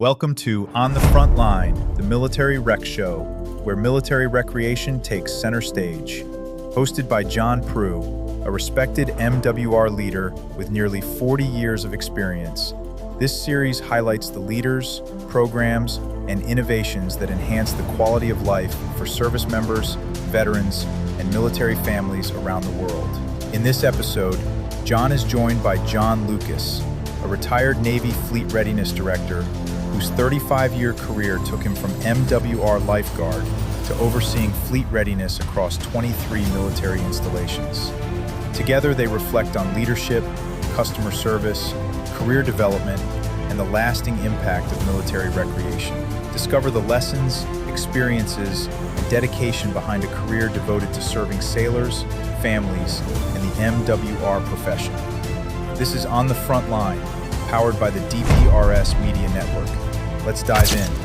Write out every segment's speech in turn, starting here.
Welcome to On the Frontline, the Military Rec Show, where military recreation takes center stage. Hosted by John Prue, a respected MWR leader with nearly 40 years of experience. This series highlights the leaders, programs, and innovations that enhance the quality of life for service members, veterans, and military families around the world. In this episode, John is joined by John Lucas, a retired Navy Fleet Readiness Director whose 35-year career took him from MWR Lifeguard to overseeing fleet readiness across 23 military installations. Together, they reflect on leadership, customer service, career development, and the lasting impact of military recreation. Discover the lessons, experiences, and dedication behind a career devoted to serving sailors, families, and the MWR profession. This is On the Frontline, powered by the DPRS Media Network. Let's dive in.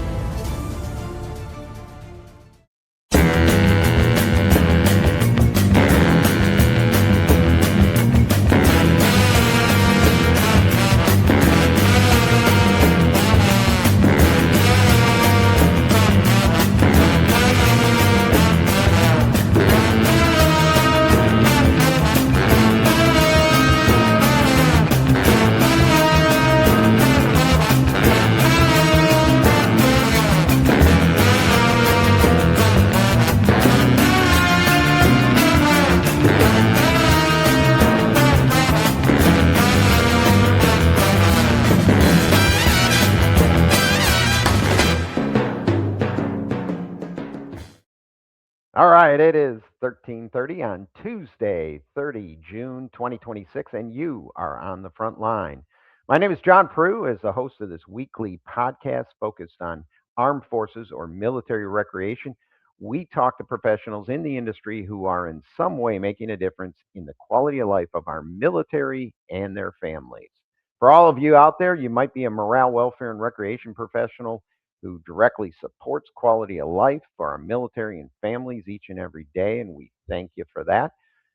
All right, it is 13:30 on Tuesday, 30 June 2026, and you are on the front line. My name is John Prue, as the host of this weekly podcast focused on armed forces or military recreation. We talk to professionals in the industry who are in some way making a difference in the quality of life of our military and their families. For all of you out there, you might be a morale, welfare, and recreation professional who directly supports quality of life for our military and families each and every day, and we thank you for that.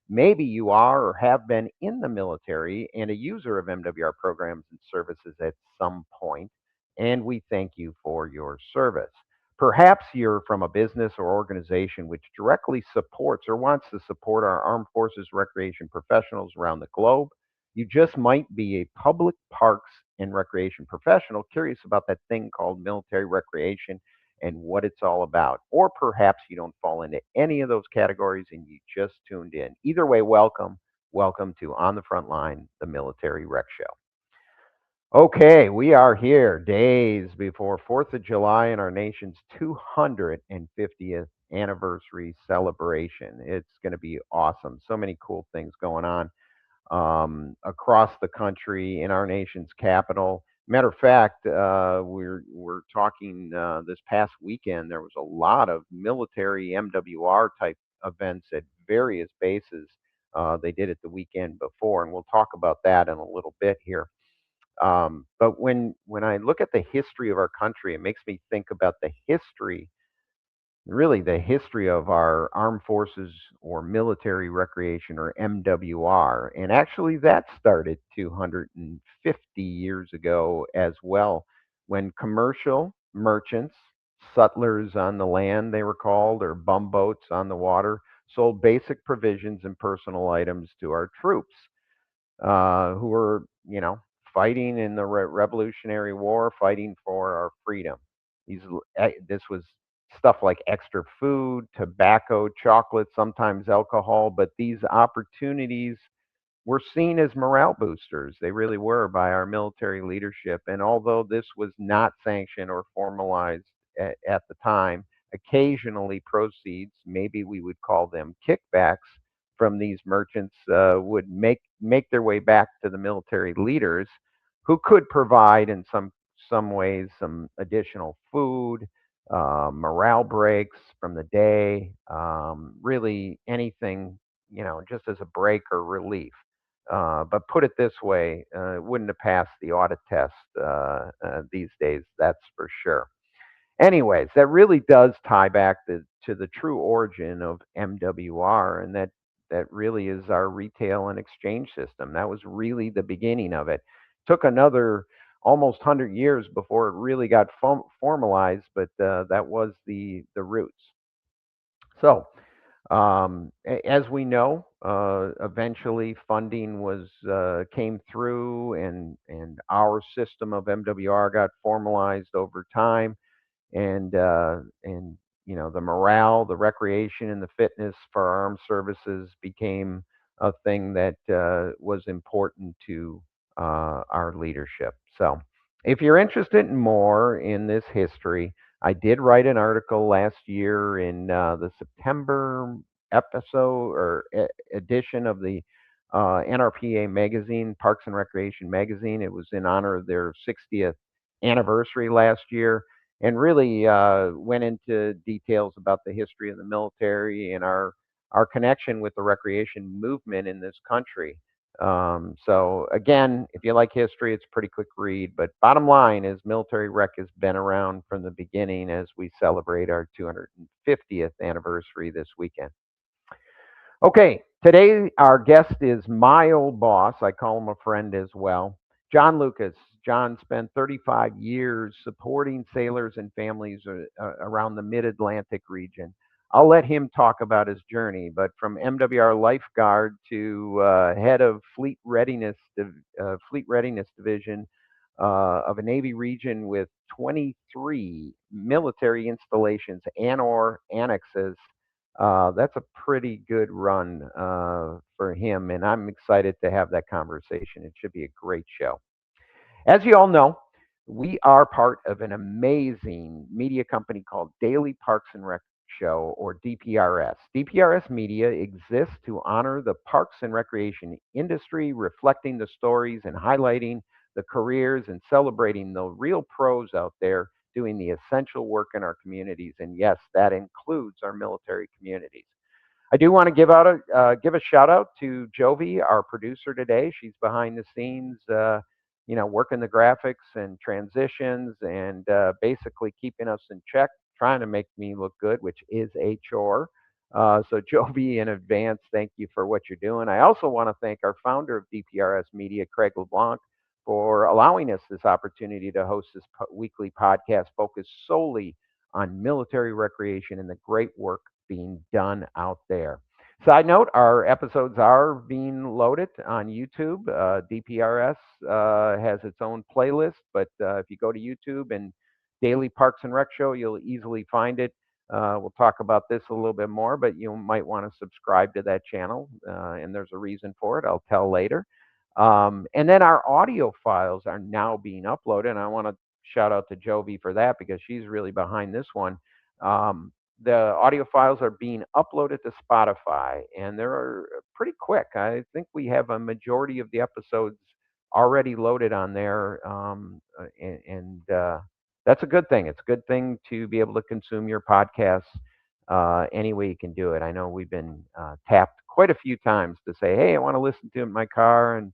Maybe you are or have been in the military and a user of MWR programs and services at some point, and we thank you for your service. Perhaps you're from a business or organization which directly supports or wants to support our armed forces recreation professionals around the globe. You just might be a public parks and recreation professional curious about that thing called military recreation and what it's all about. Or perhaps you don't fall into any of those categories and you just tuned in. Either way, welcome. Welcome to On the Front Line, the Military Rec Show. Okay, we are here days before 4th of July and our nation's 250th anniversary celebration. It's going to be awesome. So many cool things going on across the country in our nation's capital. Matter of fact, we're talking this past weekend. There was a lot of military MWR type events at various bases. They did it the weekend before, and we'll talk about that in a little bit here. But when I look at the history of our country, it makes me think about the history, really the history of our armed forces or military recreation or MWR. And actually, that started 250 years ago as well, when commercial merchants, sutlers on the land, they were called, or bumboats on the water, sold basic provisions and personal items to our troops who were, fighting in the Revolutionary War, fighting for our freedom. This was stuff like extra food, tobacco, chocolate, sometimes alcohol, but these opportunities were seen as morale boosters. They really were by our military leadership. And although this was not sanctioned or formalized at the time, occasionally proceeds, maybe we would call them kickbacks, from these merchants would make their way back to the military leaders, who could provide in some ways some additional food, morale breaks from the day, really anything, just as a break or relief. But put it this way, it wouldn't have passed the audit test these days, that's for sure. Anyways, that really does tie back to the true origin of MWR, and that really is our retail and exchange system. That was really the beginning of it. Took another almost 100 years before it really got formalized, but that was the roots. So, as we know, eventually funding was came through, and our system of MWR got formalized over time, and the morale, the recreation, and the fitness for our armed services became a thing that was important to our leadership. So, if you're interested in more in this history, I did write an article last year in the September episode or edition of the NRPA magazine, Parks and Recreation magazine. It was in honor of their 60th anniversary last year, and really went into details about the history of the military and our connection with the recreation movement in this country. So again, if you like history, it's a pretty quick read. But bottom line is, military rec has been around from the beginning as we celebrate our 250th anniversary this weekend. Okay, today our guest is my old boss. I call him a friend as well. John Lucas. John spent 35 years supporting sailors and families around the mid-Atlantic region. I'll let him talk about his journey, but from MWR Lifeguard to head of Fleet Readiness Division of a Navy region with 23 military installations and/or annexes. That's a pretty good run for him, and I'm excited to have that conversation. It should be a great show. As you all know, we are part of an amazing media company called Daily Parks and Rec Show, or DPRS. DPRS Media exists to honor the parks and recreation industry, reflecting the stories and highlighting the careers and celebrating the real pros out there doing the essential work in our communities. And yes, that includes our military communities. I do want to give a shout out to Jovi, our producer today. She's behind the scenes, working the graphics and transitions, and basically keeping us in check, trying to make me look good, which is a chore. So Jovi, in advance, thank you for what you're doing. I also want to thank our founder of DPRS Media, Craig LeBlanc, for allowing us this opportunity to host this weekly podcast focused solely on military recreation and the great work being done out there. Side note, our episodes are being loaded on YouTube. DPRS has its own playlist, but if you go to YouTube and Daily Parks and Rec Show, you'll easily find it. We'll talk about this a little bit more, but you might want to subscribe to that channel, and there's a reason for it. I'll tell later. And then our audio files are now being uploaded, and I want to shout out to Jovi for that because she's really behind this one. The audio files are being uploaded to Spotify, and they're pretty quick. I think we have a majority of the episodes already loaded on there, and that's a good thing. It's a good thing to be able to consume your podcasts any way you can do it. I know we've been tapped quite a few times to say, hey, I want to listen to it in my car, and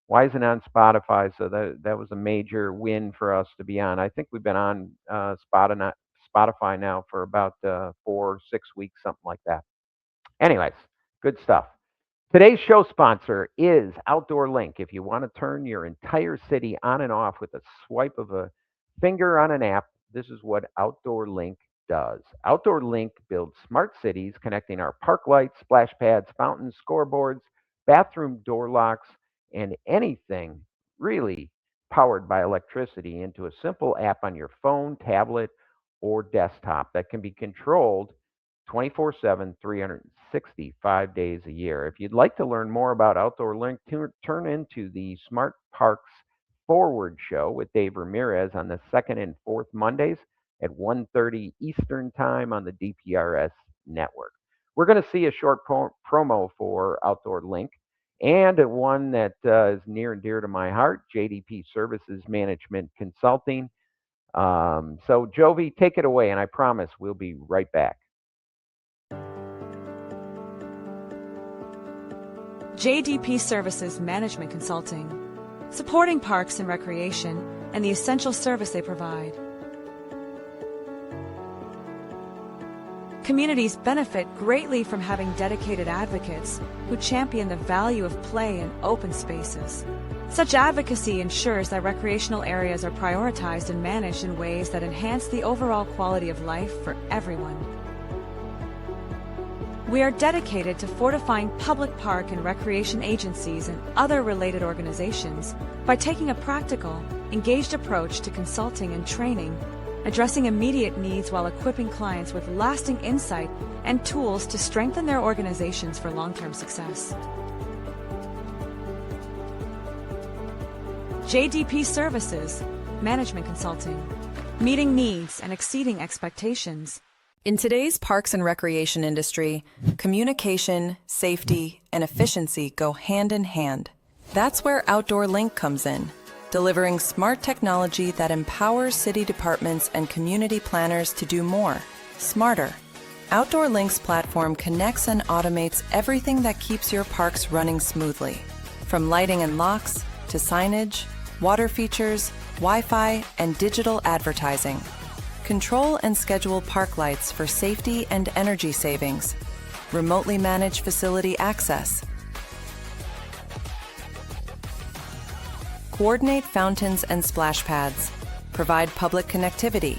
why isn't it on Spotify? So that was a major win for us to be on. I think we've been on Spotify now for about 4 or 6 weeks, something like that. Anyways, good stuff. Today's show sponsor is Outdoor Link. If you want to turn your entire city on and off with a swipe of a finger on an app, this is what Outdoor Link does. Outdoor Link builds smart cities connecting our park lights, splash pads, fountains, scoreboards, bathroom door locks, and anything really powered by electricity into a simple app on your phone, tablet, or desktop that can be controlled 24/7, 365 days a year. If you'd like to learn more about Outdoor Link, turn into the Smart Parks Forward Show with Dave Ramirez on the second and fourth Mondays at 1:30 Eastern Time on the DPRS network. We're going to see a short promo for Outdoor Link, and one that is near and dear to my heart, JDP Services Management Consulting. So Jovi, take it away, and I promise we'll be right back. JDP Services Management Consulting, supporting parks and recreation and the essential service they provide. Communities benefit greatly from having dedicated advocates who champion the value of play in open spaces. Such advocacy ensures that recreational areas are prioritized and managed in ways that enhance the overall quality of life for everyone. We are dedicated to fortifying public park and recreation agencies and other related organizations by taking a practical, engaged approach to consulting and training, addressing immediate needs while equipping clients with lasting insight and tools to strengthen their organizations for long-term success. JDP Services, Management Consulting, meeting needs and exceeding expectations. In today's parks and recreation industry, communication, safety, and efficiency go hand in hand. That's where Outdoor Link comes in, delivering smart technology that empowers city departments and community planners to do more, smarter. Outdoor Link's platform connects and automates everything that keeps your parks running smoothly, from lighting and locks to signage, water features, Wi-Fi, and digital advertising. Control and schedule park lights for safety and energy savings. Remotely manage facility access. Coordinate fountains and splash pads. Provide public connectivity.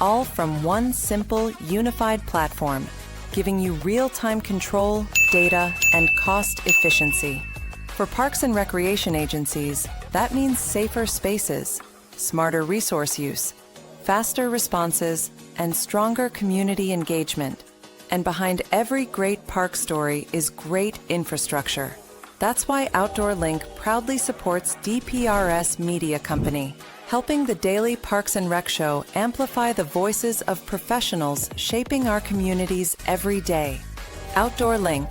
All from one simple, unified platform, giving you real-time control, data, and cost efficiency. For parks and recreation agencies, that means safer spaces, smarter resource use, faster responses, and stronger community engagement. And behind every great park story is great infrastructure. That's why Outdoor Link proudly supports DPRS Media Company, helping the daily Parks and Rec Show amplify the voices of professionals shaping our communities every day. Outdoor Link,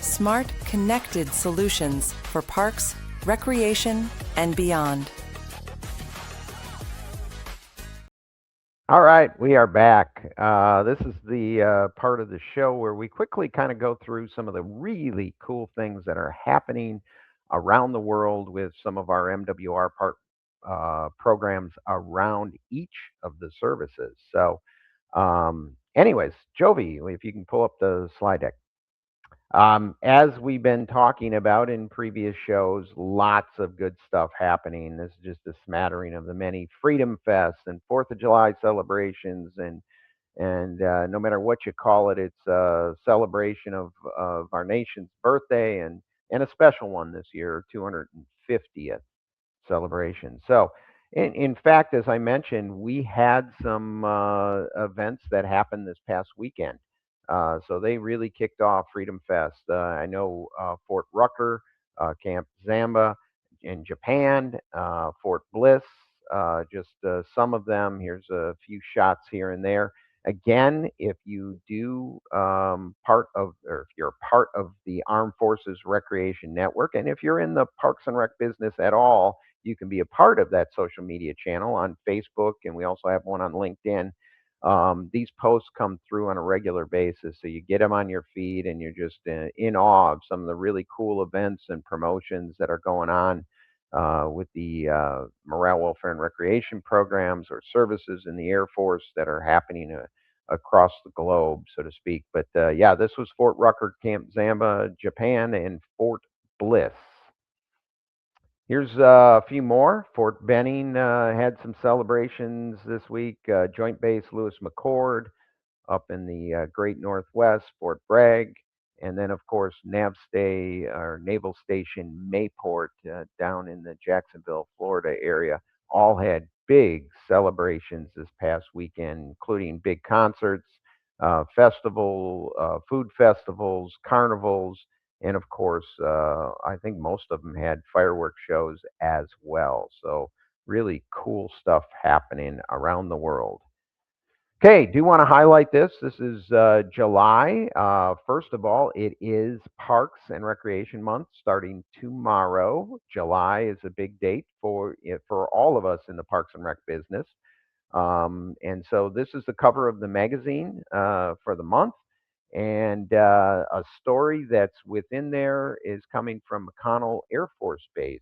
smart, connected solutions for parks, recreation, and beyond. All right, we are back. This is the part of the show where we quickly kind of go through some of the really cool things that are happening around the world with some of our MWR programs around each of the services. So, anyways, Jovi, if you can pull up the slide deck. As we've been talking about in previous shows, lots of good stuff happening. This is just a smattering of the many Freedom Fests and 4th of July celebrations, and no matter what you call it, it's a celebration of our nation's birthday and a special one this year, 250th celebration. So, in fact, as I mentioned, we had some events that happened this past weekend. So they really kicked off Freedom Fest. I know Fort Rucker, Camp Zamba in Japan, Fort Bliss, just some of them. Here's a few shots here and there. Again, if you do if you're part of the Armed Forces Recreation Network, and if you're in the Parks and Rec business at all, you can be a part of that social media channel on Facebook, and we also have one on LinkedIn. These posts come through on a regular basis, so you get them on your feed, and you're just in awe of some of the really cool events and promotions that are going on with the morale, welfare, and recreation programs or services in the Air Force that are happening across the globe, so to speak. But yeah, this was Fort Rucker, Camp Zamba, Japan, and Fort Bliss. Here's a few more. Fort Benning had some celebrations this week. Joint Base Lewis McChord up in the Great Northwest, Fort Bragg, and then of course Naval Station Mayport down in the Jacksonville, Florida area. All had big celebrations this past weekend, including big concerts, food festivals, carnivals. And of course, I think most of them had fireworks shows as well. So really cool stuff happening around the world. Okay, do want to highlight this. This is July. First of all, it is Parks and Recreation Month starting tomorrow. July is a big date for all of us in the Parks and Rec business. And so this is the cover of the magazine for the month. And a story that's within there is coming from McConnell Air Force Base.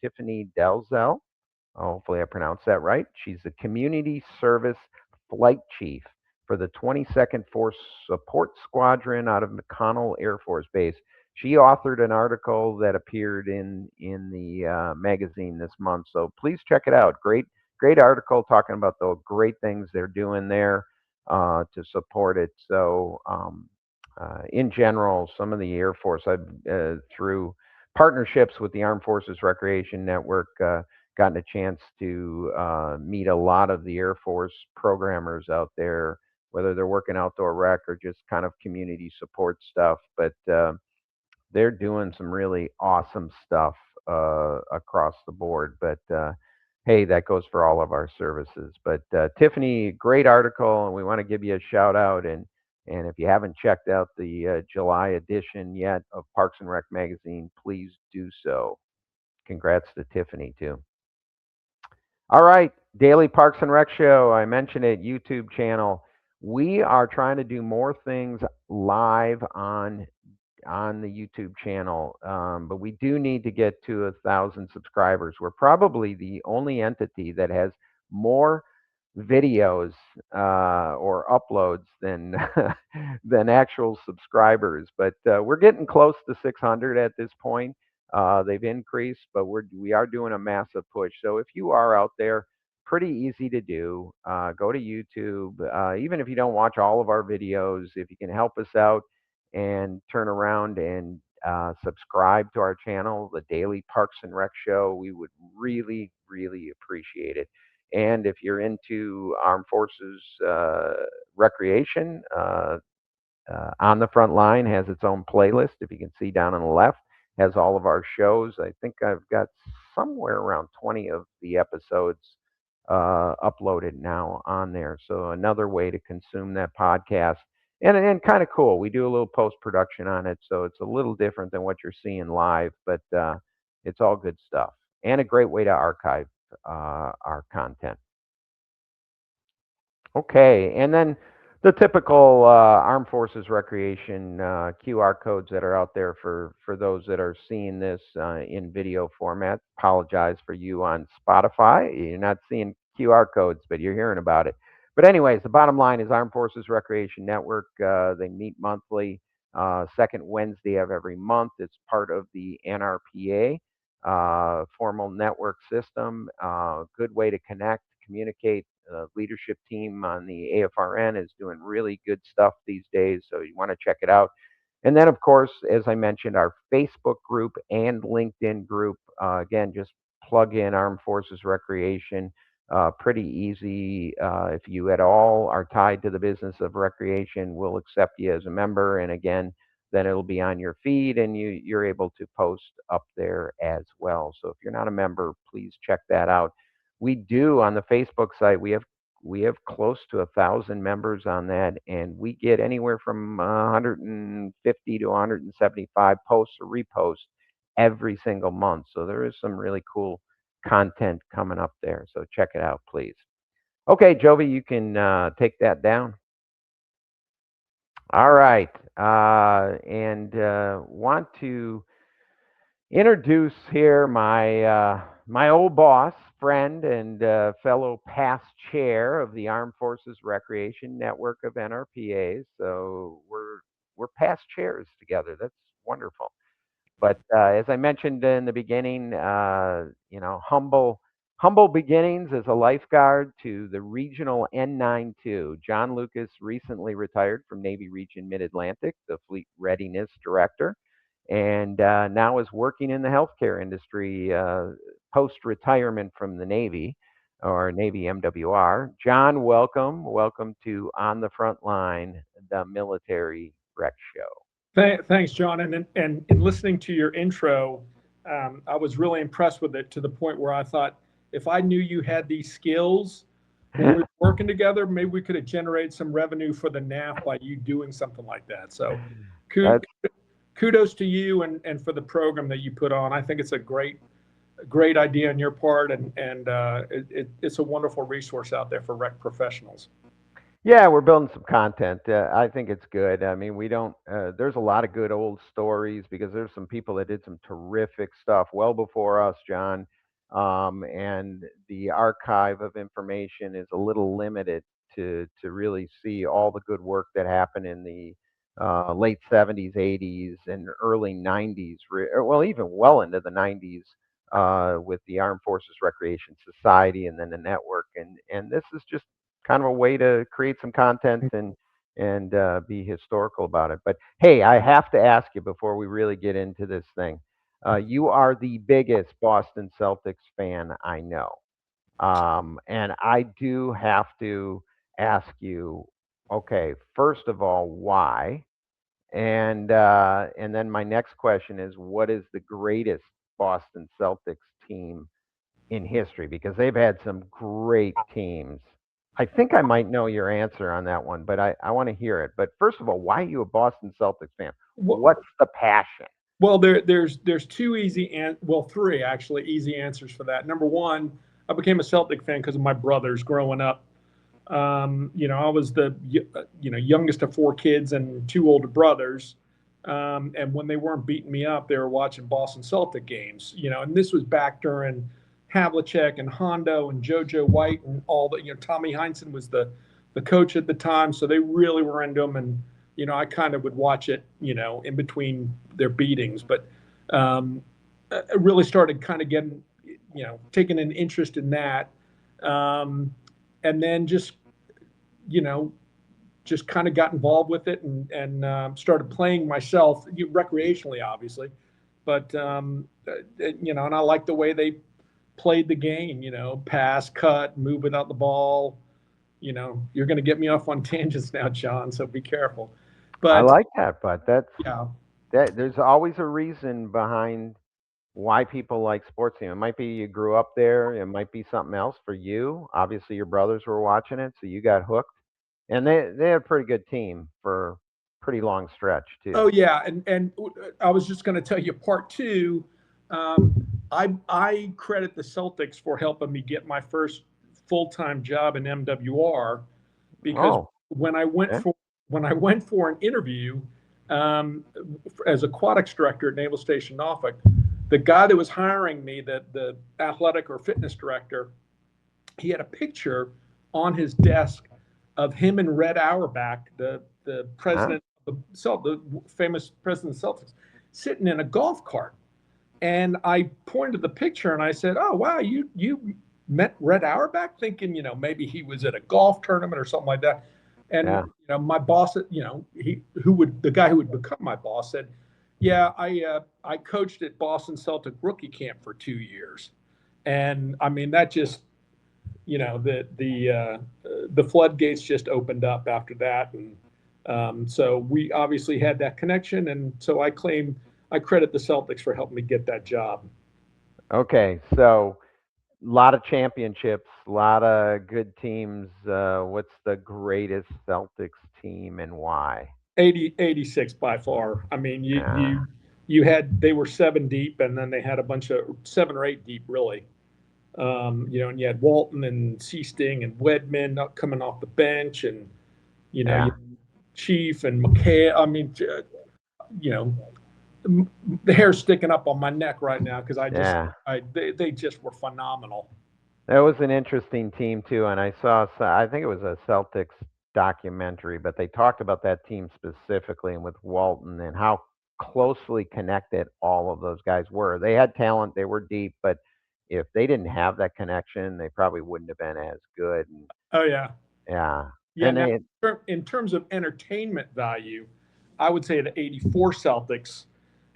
Tiffany Delzell, hopefully I pronounced that right. She's the Community Service Flight Chief for the 22nd Force Support Squadron out of McConnell Air Force Base. She authored an article that appeared in the magazine this month, so please check it out. Great article talking about the great things they're doing there to support it. So in general, some of the Air Force, I've through partnerships with the Armed Forces Recreation Network, gotten a chance to meet a lot of the Air Force programmers out there, whether they're working outdoor rec or just kind of community support stuff. But they're doing some really awesome stuff across the board. But hey, that goes for all of our services. But Tiffany, great article, and we want to give you a shout out. And if you haven't checked out the July edition yet of Parks and Rec magazine, please do so. Congrats to Tiffany too. All right, Daily Parks and Rec Show. I mentioned it, YouTube channel. We are trying to do more things live on the YouTube channel, but we do need to get to 1,000 subscribers. We're probably the only entity that has more videos or uploads than than actual subscribers, but we're getting close to 600 at this point. They've increased, but we are doing a massive push. So if you are out there, pretty easy to do. Go to YouTube. Even if you don't watch all of our videos, if you can help us out and turn around and subscribe to our channel, the Daily Parks and Rec Show, we would really, really appreciate it. And if you're into Armed Forces recreation, On the Frontline has its own playlist. If you can see down on the left, has all of our shows. I think I've got somewhere around 20 of the episodes uploaded now on there. So another way to consume that podcast. And kind of cool. We do a little post production on it, so it's a little different than what you're seeing live, but it's all good stuff and a great way to archive our content. Okay, and then the typical Armed Forces Recreation QR codes that are out there for those that are seeing this in video format. Apologize for you on Spotify. You're not seeing QR codes, but you're hearing about it. But anyways, the bottom line is Armed Forces Recreation Network. They meet monthly, second Wednesday of every month. It's part of the NRPA formal network system. Good way to connect, communicate. Leadership team on the AFRN is doing really good stuff these days, so you want to check it out. And then, of course, as I mentioned, our Facebook group and LinkedIn group. Again, just plug in Armed Forces Recreation. Pretty easy. If you at all are tied to the business of recreation, we'll accept you as a member. And again, then it'll be on your feed and you're able to post up there as well. So if you're not a member, please check that out. We do on the Facebook site, we have close to 1,000 members on that, and we get anywhere from 150 to 175 posts or reposts every single month. So there is some really cool content coming up there. So check it out, please. Okay, Jovi, you can take that down. All right, and want to introduce here my old boss, friend, and fellow past chair of the Armed Forces Recreation Network of NRPAs. So we're past chairs together. That's wonderful. But as I mentioned in the beginning, humble beginnings as a lifeguard to the regional N92. John Lucas recently retired from Navy Region Mid-Atlantic, the Fleet Readiness Director, and now is working in the healthcare industry post-retirement from the Navy, or Navy MWR. John, welcome to On the Frontline, the Military Rec Show. Thanks, John. And in listening to your intro, I was really impressed with it to the point where I thought, if I knew you had these skills when we were working together, maybe we could have generated some revenue for the NAF by you doing something like that. So kudos to you and for the program that you put on. I think it's a great idea on your part, and it's a wonderful resource out there for rec professionals. Yeah, we're building some content. I think it's good. I mean, we don't, there's a lot of good old stories because there's some people that did some terrific stuff well before us, John. And the archive of information is a little limited to really see all the good work that happened in the late 70s, 80s, and early 90s, well, even well into the 90s, with the Armed Forces Recreation Society and then the network. And this is just kind of a way to create some content and be historical about it. But hey, I have to ask you before we really get into this thing. You are the biggest Boston Celtics fan I know. And I do have to ask you, okay, first of all, why? And then my next question is, what is the greatest Boston Celtics team in history? Because they've had some great teams. I think I might know your answer on that one, but I want to hear it. But first of all, why are you a Boston Celtics fan? What's the passion? Well, there's two three actually easy answers for that. Number one, I became a Celtic fan because of my brothers growing up. I was the youngest of four kids and two older brothers. And when they weren't beating me up, they were watching Boston Celtic games. And this was back during Havlicek and Hondo and JoJo White and all the. Tommy Heinsohn was the coach at the time, so they really were into them. And I kind of would watch it, in between their beatings. But I really started kind of getting, taking an interest in that. And then just kind of got involved with it and started playing myself, recreationally, obviously. But, and I like the way they played the game, pass, cut, move without the ball. You're going to get me off on tangents now, John, so be careful. But I like that, but yeah. There's always a reason behind why people like sports team. It might be you grew up there. It might be something else for you. Obviously, your brothers were watching it, so you got hooked. And they had a pretty good team for a pretty long stretch too. Oh yeah, and I was just going to tell you part two. I credit the Celtics for helping me get my first full-time job in MWR, because when I went for an interview as aquatics director at Naval Station Norfolk, the guy that was hiring me, the athletic or fitness director, he had a picture on his desk of him and Red Auerbach, the president, the famous president of the Celtics, sitting in a golf cart. And I pointed to the picture and I said, "Oh wow, you met Red Auerbach," thinking maybe he was at a golf tournament or something like that. And my boss, the guy who would become my boss, said, "Yeah, I coached at Boston Celtic rookie camp for 2 years," and I mean that just the floodgates just opened up after that, and so we obviously had that connection, and so I credit the Celtics for helping me get that job. Okay, so a lot of championships, a lot of good teams. What's the greatest Celtics team and why? 86 by far. I mean, they were 7 deep, and then they had a bunch of 7 or 8 deep, really. And you had Walton and Seasting and Wedman coming off the bench, and you had Chief and McKay. I mean, the hair's sticking up on my neck right now because they just were phenomenal. That was an interesting team too, and I think it was a Celtics documentary, but they talked about that team specifically and with Walton and how closely connected all of those guys were. They had talent, they were deep, but if they didn't have that connection, they probably wouldn't have been as good. Oh yeah. Yeah. Yeah. In terms of entertainment value, I would say the '84 Celtics.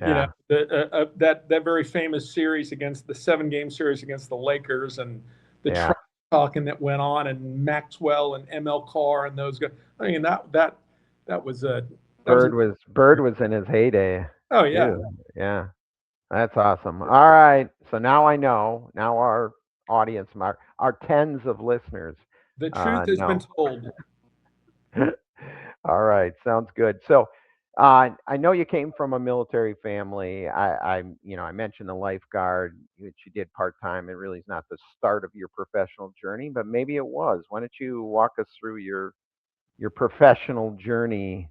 Yeah. That very famous series against the 7-game series against the Lakers, and the trash talking that went on, and Maxwell and ML Carr and those guys. I mean that was a Bird was in his heyday. Oh yeah. Too. Yeah. That's awesome. All right. So now I know. Now our audience, our tens of listeners. The truth has been told. All right. Sounds good. So I know you came from a military family. I mentioned the lifeguard, which you did part-time. It really is not the start of your professional journey, but maybe it was. Why don't you walk us through your professional journey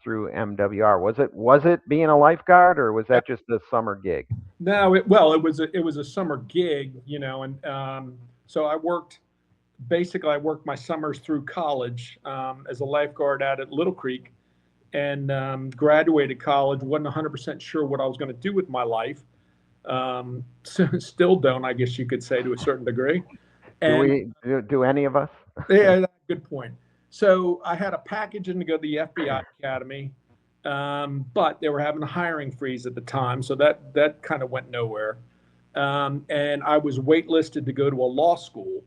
through MWR? Was it being a lifeguard, or was that just a summer gig? No, it was a summer gig, and so I worked basically I worked my summers through college as a lifeguard out at Little Creek, and graduated college. Wasn't 100% sure what I was going to do with my life. Still don't, I guess you could say, to a certain degree. And Do any of us? yeah, good point. So I had a package in to go to the FBI Academy, but they were having a hiring freeze at the time, so that kind of went nowhere. And I was waitlisted to go to a law school.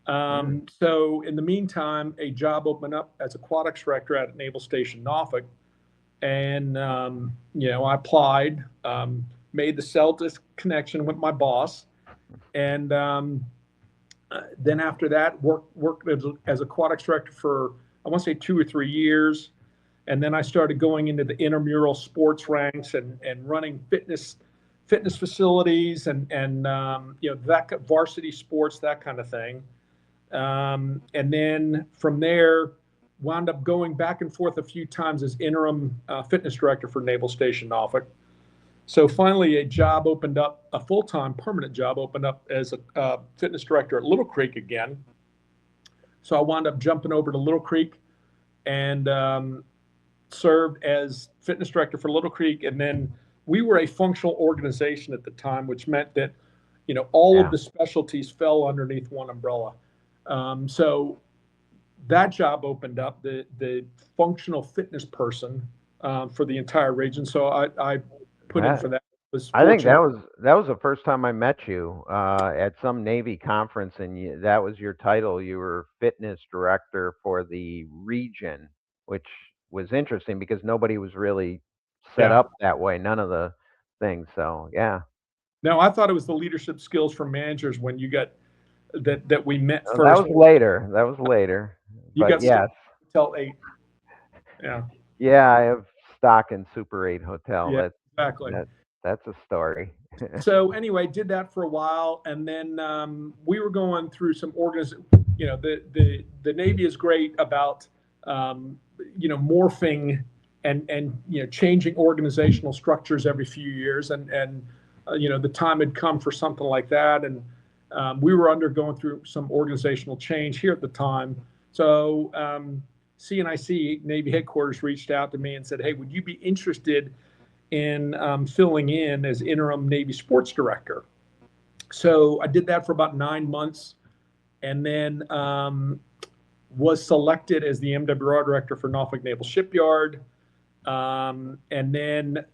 So in the meantime, a job opened up as aquatics director at Naval Station Norfolk, and I applied, made the Celtics connection with my boss, and then after that, worked as aquatics director for, I want to say, 2 or 3 years. And then I started going into the intramural sports ranks and running fitness facilities and that varsity sports, that kind of thing. And then from there, wound up going back and forth a few times as interim fitness director for Naval Station Norfolk. So finally, a full-time permanent job opened up as a fitness director at Little Creek again. So I wound up jumping over to Little Creek and served as fitness director for Little Creek. And then we were a functional organization at the time, which meant that, all of the specialties fell underneath one umbrella. So that job opened up, the functional fitness person for the entire region. So I put in for that. I think that was the first time I met you at some Navy conference, and that was your title. You were fitness director for the region, which was interesting because nobody was really set up that way. None of the things. So yeah. No, I thought it was the leadership skills for managers when you got that we met first. That was later. You got until 8. Yeah. Yeah, I have stock in Super 8 Hotel. Yeah, exactly. That's a story. So anyway, did that for a while, and then we were going through some the Navy is great about morphing and changing organizational structures every few years, and the time had come for something like that, and we were undergoing through some organizational change here at the time. So CNIC Navy headquarters reached out to me and said, "Hey, would you be interested in filling in as interim Navy sports director?" So I did that for about 9 months, and then was selected as the MWR director for Norfolk Naval Shipyard. And then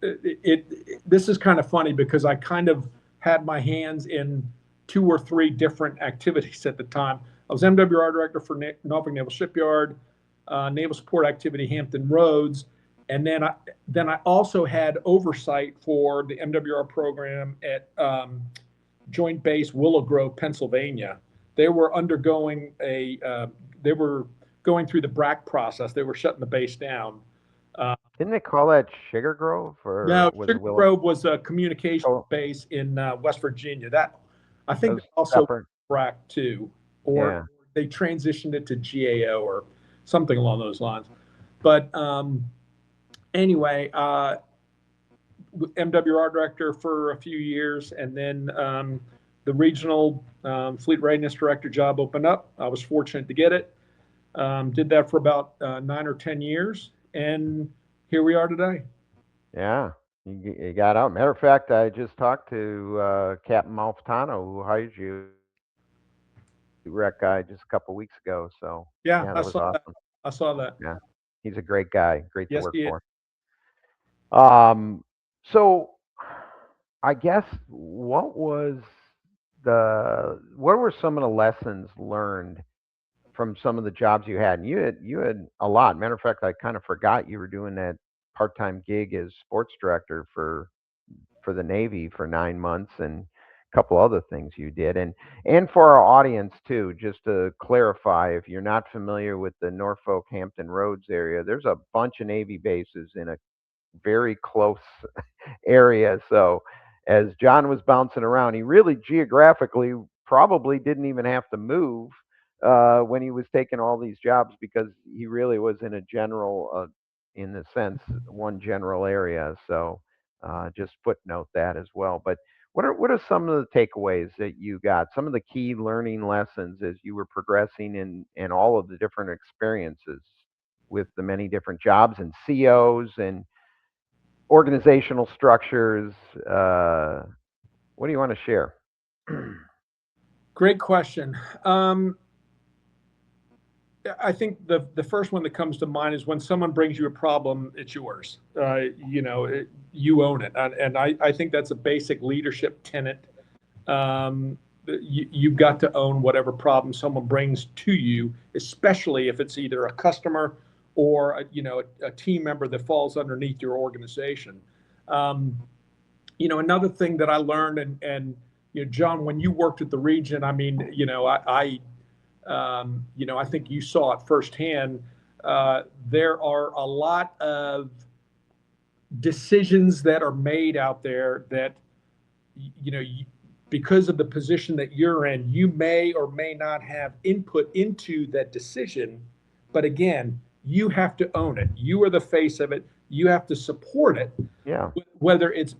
this is kind of funny because I kind of had my hands in 2 or 3 different activities at the time. I was MWR director for Norfolk Naval Shipyard, Naval Support Activity Hampton Roads, and then I also had oversight for the MWR program at Joint Base Willow Grove, Pennsylvania. They were undergoing they were going through the BRAC process. They were shutting the base down. Didn't they call that Sugar Grove? Or no, Sugar Grove was a communication base in West Virginia. That I think also BRAC too, or they transitioned it to GAO or something along those lines. But anyway, MWR director for a few years, and then the regional Fleet Readiness Director job opened up. I was fortunate to get it. Did that for about 9 or 10 years, and here we are today. Yeah, you got out. Matter of fact, I just talked to Captain Malfitano, who hired you, rec guy, just a couple weeks ago. So yeah, that was awesome. I saw that. Yeah, he's a great guy. Great to work for. So I guess what were some of the lessons learned from some of the jobs you had? And you had a lot. Matter of fact, I kind of forgot you were doing that part-time gig as sports director for the Navy for 9 months, and a couple other things you did. And for our audience too, just to clarify, if you're not familiar with the Norfolk Hampton Roads area, there's a bunch of Navy bases in a very close area. So as John was bouncing around, he really geographically probably didn't even have to move when he was taking all these jobs, because he really was in a general, in the sense, one general area. So just footnote that as well. But What are some of the takeaways that you got? Some of the key learning lessons as you were progressing in all of the different experiences with the many different jobs and COs and organizational structures. What do you want to share? Great question. I think the first one that comes to mind is when someone brings you a problem, it's yours. You own it, and I think that's a basic leadership tenet. You've got to own whatever problem someone brings to you, especially if it's either a customer or a team member that falls underneath your organization. Another thing that I learned, and John, when you worked at the region, I mean, I think you saw it firsthand. There are a lot of decisions that are made out there that, because of the position that you're in, you may or may not have input into that decision. But again, you have to own it. You are the face of it. You have to support it. Yeah. Whether it's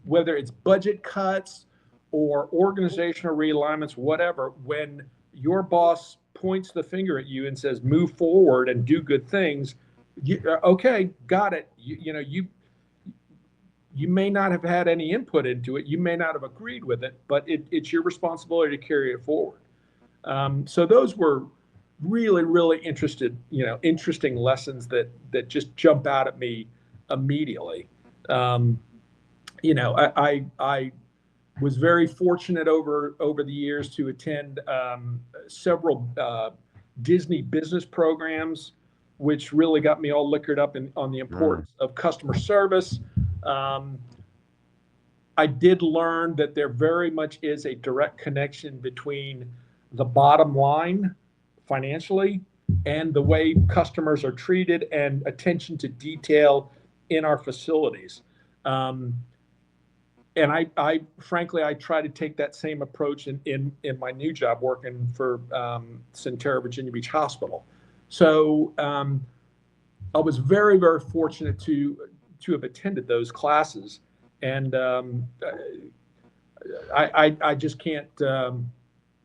budget cuts or organizational realignments, whatever, when your boss points the finger at you and says, move forward and do good things, okay, got it. You may not have had any input into it. You may not have agreed with it, but it's your responsibility to carry it forward. So those were really, really interesting lessons that just jump out at me immediately. I was very fortunate over the years to attend several Disney business programs, which really got me all liquored up on the importance of customer service. I did learn that there very much is a direct connection between the bottom line financially and the way customers are treated and attention to detail in our facilities. And I frankly, I try to take that same approach in my new job working for Centerra Virginia Beach Hospital. So I was very, very fortunate to have attended those classes, and I just can't.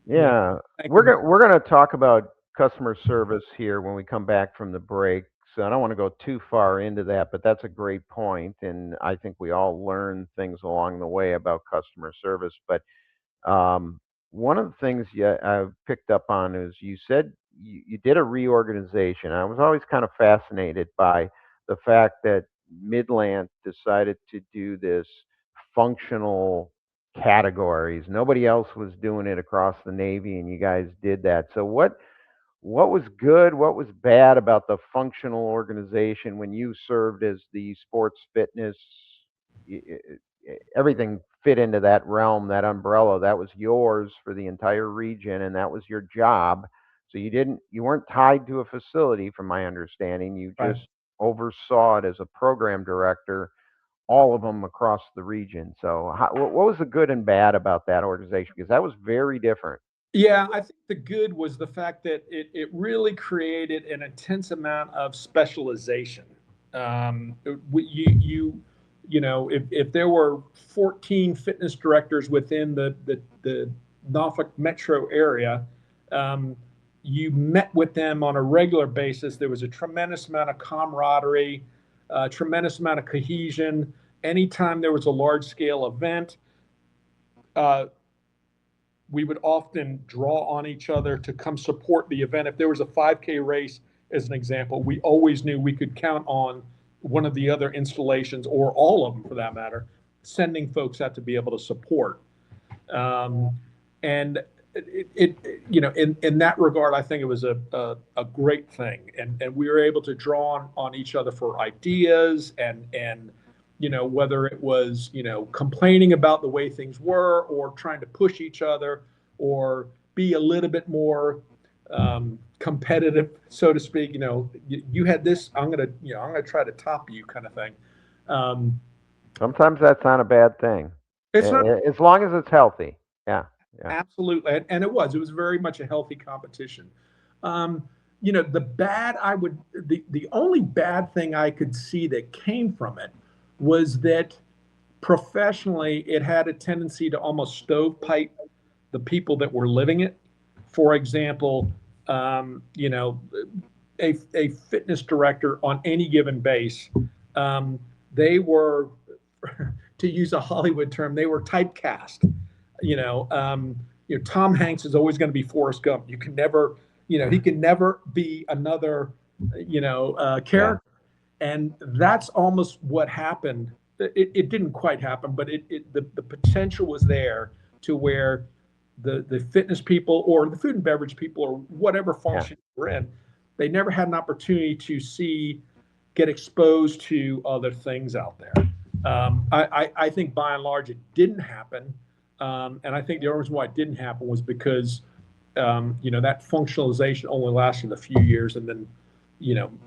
Yeah, we're gonna talk about customer service here when we come back from the break. So I don't want to go too far into that, but that's a great point, and I think we all learn things along the way about customer service. But one of the things I've picked up on is you said you did a reorganization. I was always kind of fascinated by the fact that Midland decided to do this functional categories. Nobody else was doing it across the Navy, and you guys did that. So what was good? What was bad about the functional organization when you served as the sports fitness? Everything fit into that realm, that umbrella. That was yours for the entire region, and that was your job. So you weren't tied to a facility, from my understanding. You just oversaw it as a program director, all of them across the region. So what was the good and bad about that organization? Because that was very different. Yeah, I think the good was the fact that it really created an intense amount of specialization. If there were 14 fitness directors within the Norfolk metro area, you met with them on a regular basis. There was a tremendous amount of camaraderie, a tremendous amount of cohesion. Anytime there was a large scale event, we would often draw on each other to come support the event. If there was a 5K race, as an example, we always knew we could count on one of the other installations, or all of them for that matter, sending folks out to be able to support. And in that regard, I think it was a great thing. And we were able to draw on each other for ideas and whether it was, complaining about the way things were, or trying to push each other, or be a little bit more competitive, so to speak. You had this, I'm gonna try to top you, kind of thing. Sometimes that's not a bad thing. It's not, as long as it's healthy. Yeah. Absolutely, and it was very much a healthy competition. The only bad thing I could see that came from it was that professionally, it had a tendency to almost stovepipe the people that were living it. For example, you know, a fitness director on any given base, they were, to use a Hollywood term, they were typecast. You know, Tom Hanks is always going to be Forrest Gump. You can never, he can never be another, character. And that's almost what happened. It didn't quite happen, but the potential was there to where the fitness people or the food and beverage people or whatever function we're in, they never had an opportunity to get exposed to other things out there. I think by and large it didn't happen. And I think the only reason why it didn't happen was because, that functionalization only lasted a few years, and then,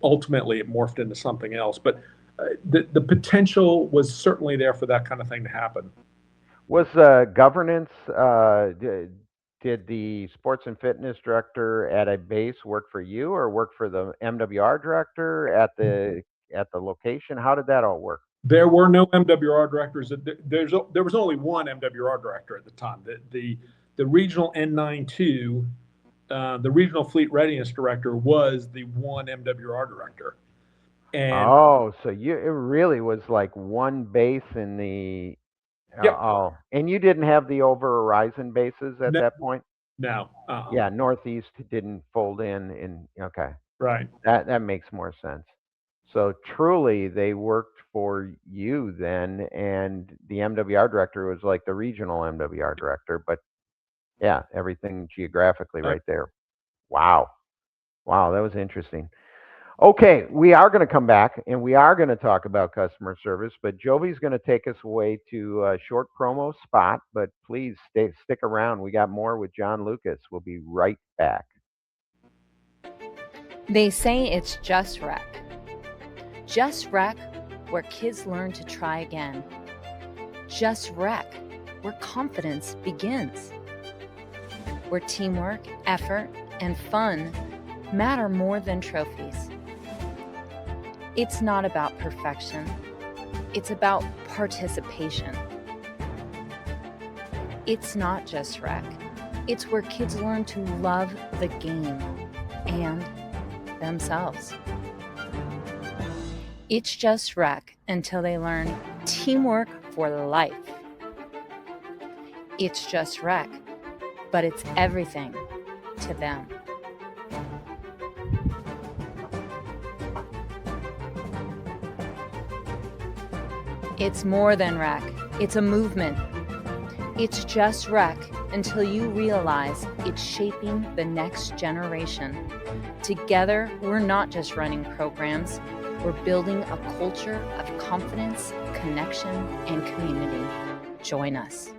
ultimately it morphed into something else. But the potential was certainly there for that kind of thing to happen. Was governance, did the sports and fitness director at a base work for you or work for the MWR director at the location? How did that all work? There were no MWR directors. There was only one MWR director at the time. The regional N92, the regional Fleet Readiness Director, was the one MWR director. And so it really was like one base in the. Yep. And you didn't have the over horizon bases at that point? No. Yeah, Northeast didn't fold in. Okay. Right. That makes more sense. So truly, they worked for you then, and the MWR director was like the regional MWR director, but yeah, everything geographically right there. Wow, that was interesting. Okay, we are going to come back and we are going to talk about customer service, but Jovi's going to take us away to a short promo spot, but please stick around. We got more with John Lucas. We'll be right back. They say it's Just Rec. Just Rec, where kids learn to try again. Just Rec, where confidence begins. Where teamwork, effort, and fun matter more than trophies. It's not about perfection. It's about participation. It's not just rec. It's where kids learn to love the game and themselves. It's just rec until they learn teamwork for life. It's just rec, but it's everything to them. It's more than rec. It's a movement. It's just rec until you realize it's shaping the next generation. Together, we're not just running programs. We're building a culture of confidence, connection, and community. Join us.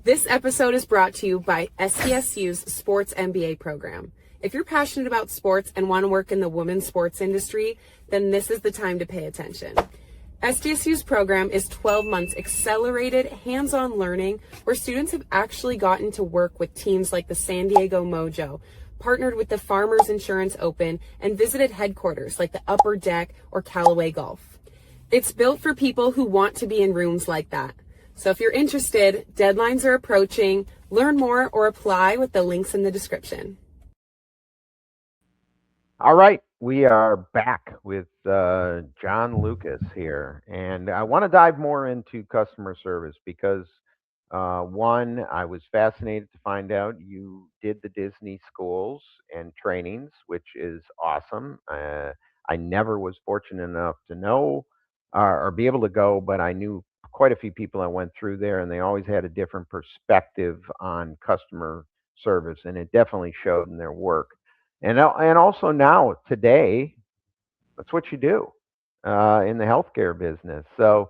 This episode is brought to you by SDSU's Sports MBA program. If you're passionate about sports and want to work in the women's sports industry, then this is the time to pay attention. SDSU's program is 12 months accelerated hands-on learning where students have actually gotten to work with teams like the San Diego Mojo, partnered with the Farmers Insurance Open, and visited headquarters like the Upper Deck or Callaway Golf. It's built for people who want to be in rooms like that. So if you're interested, deadlines are approaching. Learn more or apply with the links in the description. All right, we are back with John Lucas here, and I want to dive more into customer service because one, I was fascinated to find out you did the Disney schools and trainings, which is awesome. I never was fortunate enough to know or be able to go, but I knew quite a few people that went through there, and they always had a different perspective on customer service, and it definitely showed in their work. And also now, today, that's what you do in the healthcare business. So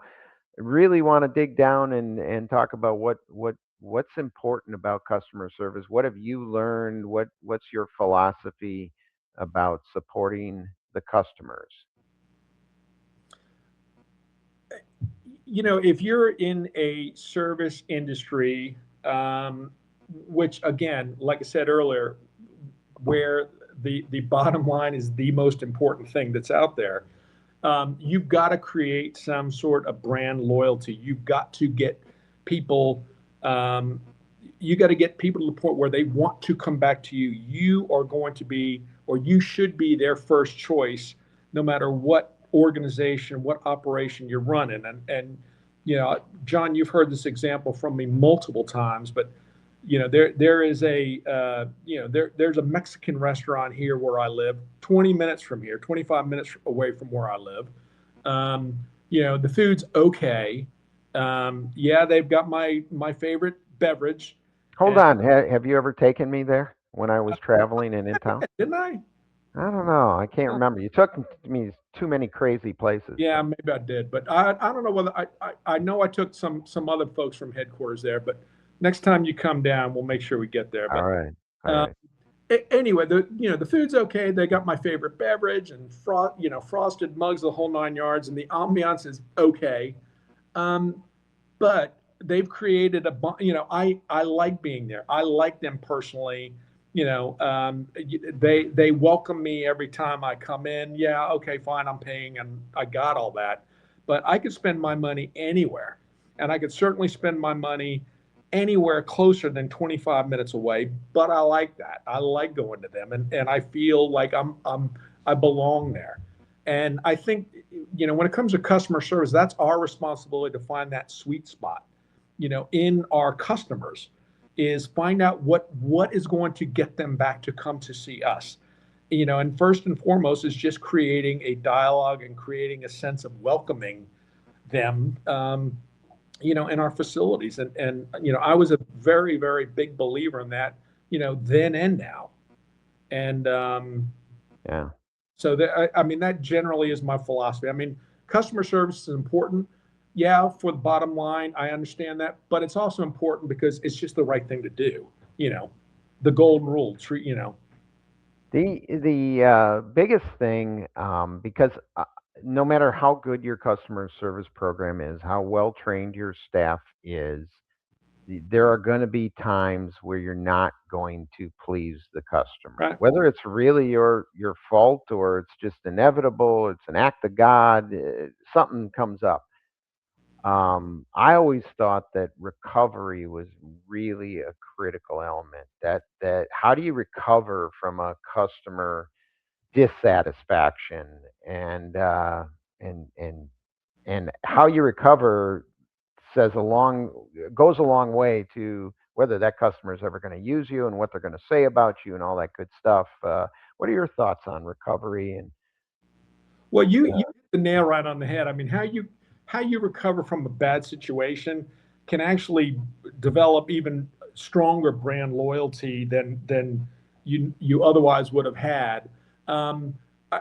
I really want to dig down and talk about what's important about customer service. What have you learned? What's your philosophy about supporting the customers? If you're in a service industry, which again, like I said earlier, where the bottom line is the most important thing that's out there, you've got to create some sort of brand loyalty. You've got to get people, you got to get people to the point where they want to come back to you. You are going to be, or you should be their first choice, no matter what organization, what operation you're running. And John, you've heard this example from me multiple times, but there is there's a Mexican restaurant here where I live, 20 minutes from here, 25 minutes away from where I live. The food's okay. They've got my favorite beverage. Hold on. Have you ever taken me there when I was traveling and in town? Didn't I? I don't know. I can't remember. You took me too many crazy places. Yeah, maybe I did, but I don't know whether I know I took some other folks from headquarters there, but next time you come down, we'll make sure we get there. But, all right. Anyway, the food's okay. They got my favorite beverage and frosted mugs, the whole 9 yards, and the ambiance is okay. But they've created I like being there. I like them personally. They welcome me every time I come in. Yeah, okay, fine, I'm paying and I got all that. But I could spend my money anywhere. And I could certainly spend my money anywhere closer than 25 minutes away. But I like that. I like going to them and I feel like I belong there. And I think, when it comes to customer service, that's our responsibility to find that sweet spot, in our customers, is find out what is going to get them back to come to see us. And first and foremost is just creating a dialogue and creating a sense of welcoming them, in our facilities. And I was a very, very big believer in that, then and now. And yeah. So that generally is my philosophy. Customer service is important. Yeah, for the bottom line, I understand that, but it's also important because it's just the right thing to do. The golden rule, The biggest thing, because no matter how good your customer service program is, how well trained your staff is, there are going to be times where you're not going to please the customer, right? Whether it's really your fault or it's just inevitable, it's an act of God, something comes up. I always thought that recovery was really a critical element. That how do you recover from a customer dissatisfaction, and how you recover goes a long way to whether that customer is ever going to use you and what they're going to say about you and all that good stuff. What are your thoughts on recovery? And well, you hit the nail right on the head. How you recover from a bad situation can actually develop even stronger brand loyalty than you otherwise would have had.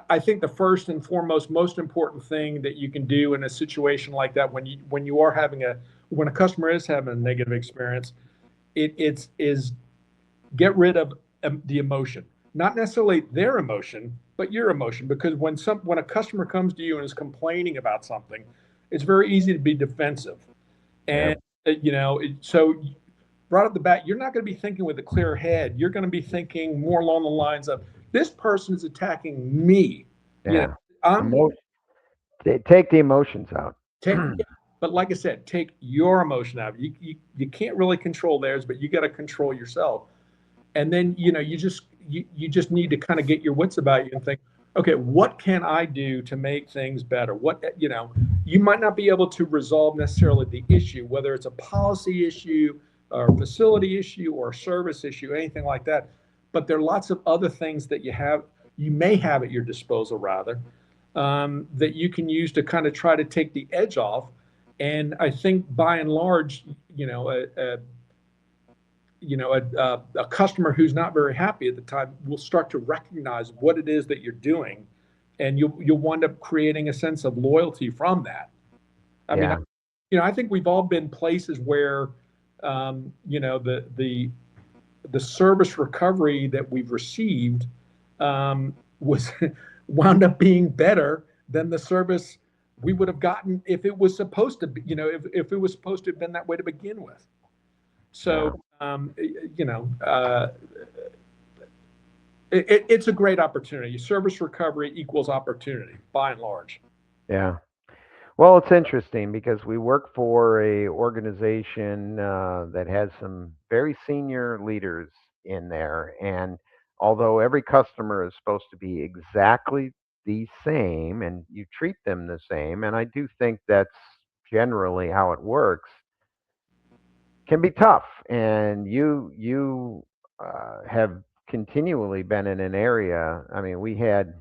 I think the first and foremost, most important thing that you can do in a situation like that, when a customer is having a negative experience, is get rid of the emotion, not necessarily their emotion, but your emotion. Because when a customer comes to you and is complaining about something, it's very easy to be defensive. And, so right off the bat, you're not going to be thinking with a clear head. You're going to be thinking more along the lines of, this person is attacking me. Yeah. Take the emotions out. But like I said, take your emotion out. You can't really control theirs, but you got to control yourself. And then, you just need to kind of get your wits about you and think, okay, what can I do to make things better? You might not be able to resolve necessarily the issue, whether it's a policy issue or a facility issue or a service issue, anything like that. But there are lots of other things that you may have at your disposal, rather, that you can use to kind of try to take the edge off. And I think by and large, a customer who's not very happy at the time will start to recognize what it is that you're doing, and you'll wind up creating a sense of loyalty from that. I think we've all been places where, the service recovery that we've received was wound up being better than the service we would have gotten if it was supposed to be, if it was supposed to have been that way to begin with. So, it's a great opportunity. Service recovery equals opportunity, by and large. Yeah. Well, it's interesting because we work for a organization that has some very senior leaders in there, and although every customer is supposed to be exactly the same, and you treat them the same, and I do think that's generally how it works, can be tough. And you have continually been in an area. I mean, we had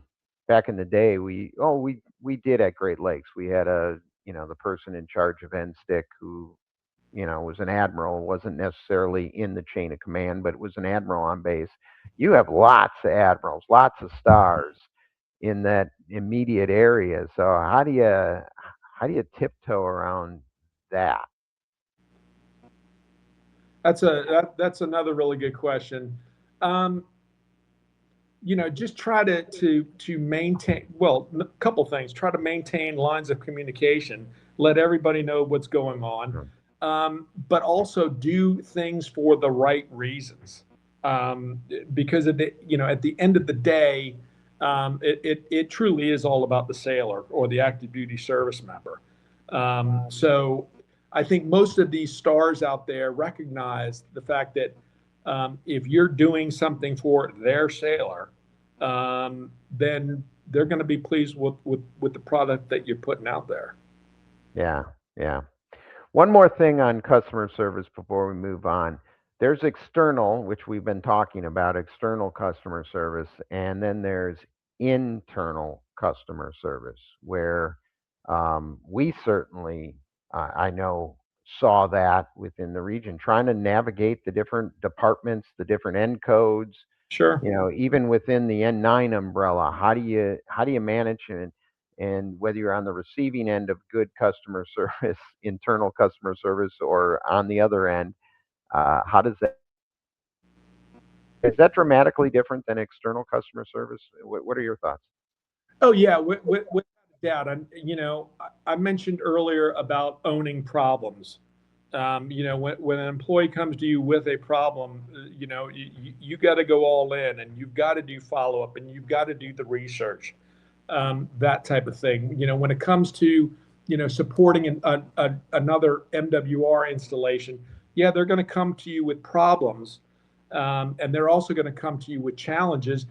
back in the day. We did at Great Lakes. We had the person in charge of NSTIC who was an admiral, wasn't necessarily in the chain of command, but was an admiral on base. You have lots of admirals, lots of stars in that immediate area. So how do you tiptoe around that? That's another really good question. Um, just try to maintain, well, a couple things. Try to maintain lines of communication, let everybody know what's going on, Mm. but also do things for the right reasons. Because at the end of the day, it truly is all about the sailor or the active duty service member. So I think most of these stars out there recognize the fact that if you're doing something for their sailor, then they're going to be pleased with the product that you're putting out there. Yeah, yeah. One more thing on customer service before we move on. There's external, which we've been talking about, external customer service, and then there's internal customer service, where we certainly, I know, saw that within the region, trying to navigate the different departments, the different end codes, Sure. even within the N9 umbrella. How do you manage and whether you're on the receiving end of good customer service, internal customer service, or on the other end, how does that is that dramatically different than external customer service? What are your thoughts? Oh yeah, without a doubt. I mentioned earlier about owning problems. When an employee comes to you with a problem, you got to go all in, and you've got to do follow up, and you've got to do the research, that type of thing. When it comes to supporting another MWR installation, yeah, they're going to come to you with problems, and they're also going to come to you with challenges,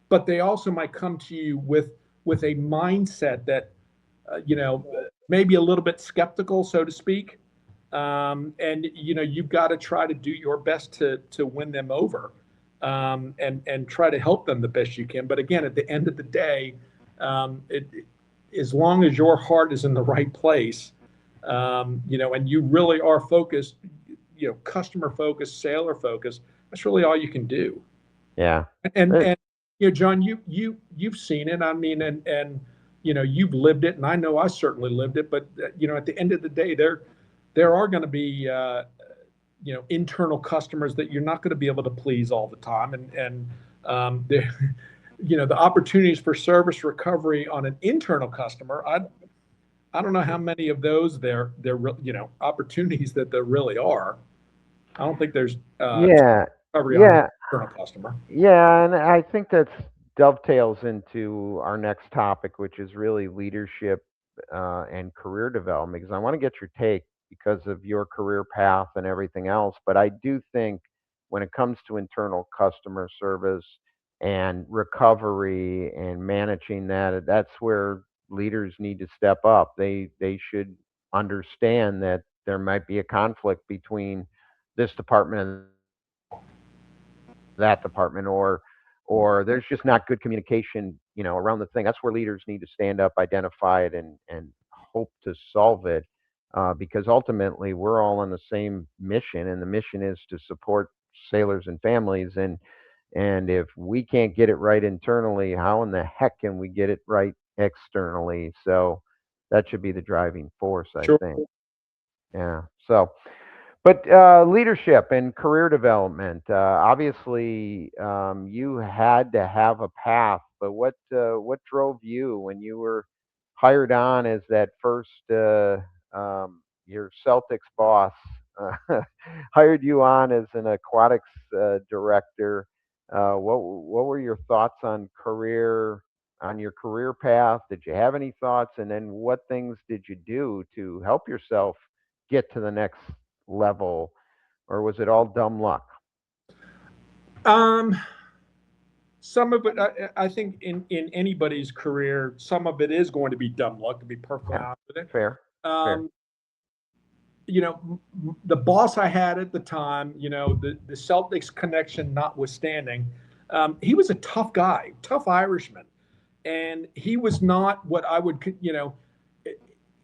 but they also might come to you with a mindset that maybe a little bit skeptical, so to speak. And you've got to try to do your best to win them over, and try to help them the best you can. But again, at the end of the day, as long as your heart is in the right place, and you really are focused, customer focused, sailor focused, that's really all you can do. Yeah. And Uh, and John, you've seen it. I mean, and you've lived it, and I know I certainly lived it. But at the end of the day, there are going to be internal customers that you're not going to be able to please all the time, and there, the opportunities for service recovery on an internal customer. I don't know how many of those opportunities that there really are. I don't think there's yeah. recovery on an Yeah. internal customer. Yeah, and I think that's dovetails into our next topic, which is really leadership and career development. Because I want to get your take because of your career path and everything else. But I do think when it comes to internal customer service and recovery and managing that, that's where leaders need to step up. They should understand that there might be a conflict between this department and that department, or there's just not good communication around the thing. That's where leaders need to stand up, identify it, and hope to solve it, because ultimately we're all on the same mission, and the mission is to support sailors and families. And if we can't get it right internally, how in the heck can we get it right externally? So that should be the driving force, I Sure. think. Yeah. So but leadership and career development, obviously, you had to have a path. But what drove you when you were hired on as that first your Celtics boss hired you on as an aquatics director? What were your thoughts on career? on your career path? Did you have any thoughts? And then what things did you do to help yourself get to the next level, or was it all dumb luck? Some of it, I think in anybody's career, some of it is going to be dumb luck, to be perfectly honest with it. Fair. Um, you know, the boss I had at the time, you know, the Celtics connection notwithstanding, he was a tough guy, tough Irishman. And he was not what I would, you know,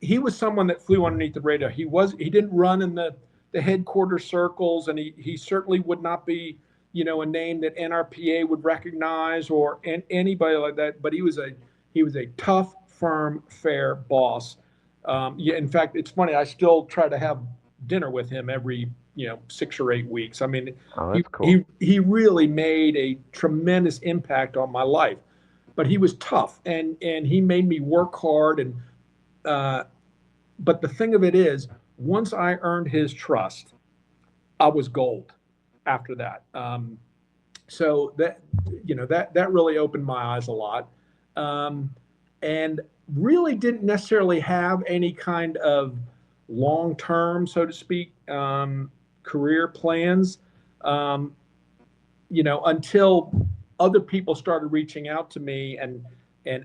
he was someone that flew underneath the radar. He didn't run in the headquarters circles, and he certainly would not be, you know, a name that NRPA would recognize or anybody like that. But he was a tough, firm, fair boss. Yeah, in fact, it's funny. I still try to have dinner with him every, you know, 6 or 8 weeks. I mean, that's cool. he really made a tremendous impact on my life. But he was tough, and he made me work hard. And but the thing of it is, once I earned his trust, I was gold after that. So that, you know, that really opened my eyes a lot, and really didn't necessarily have any kind of long-term, so to speak, career plans, you know, until other people started reaching out to me and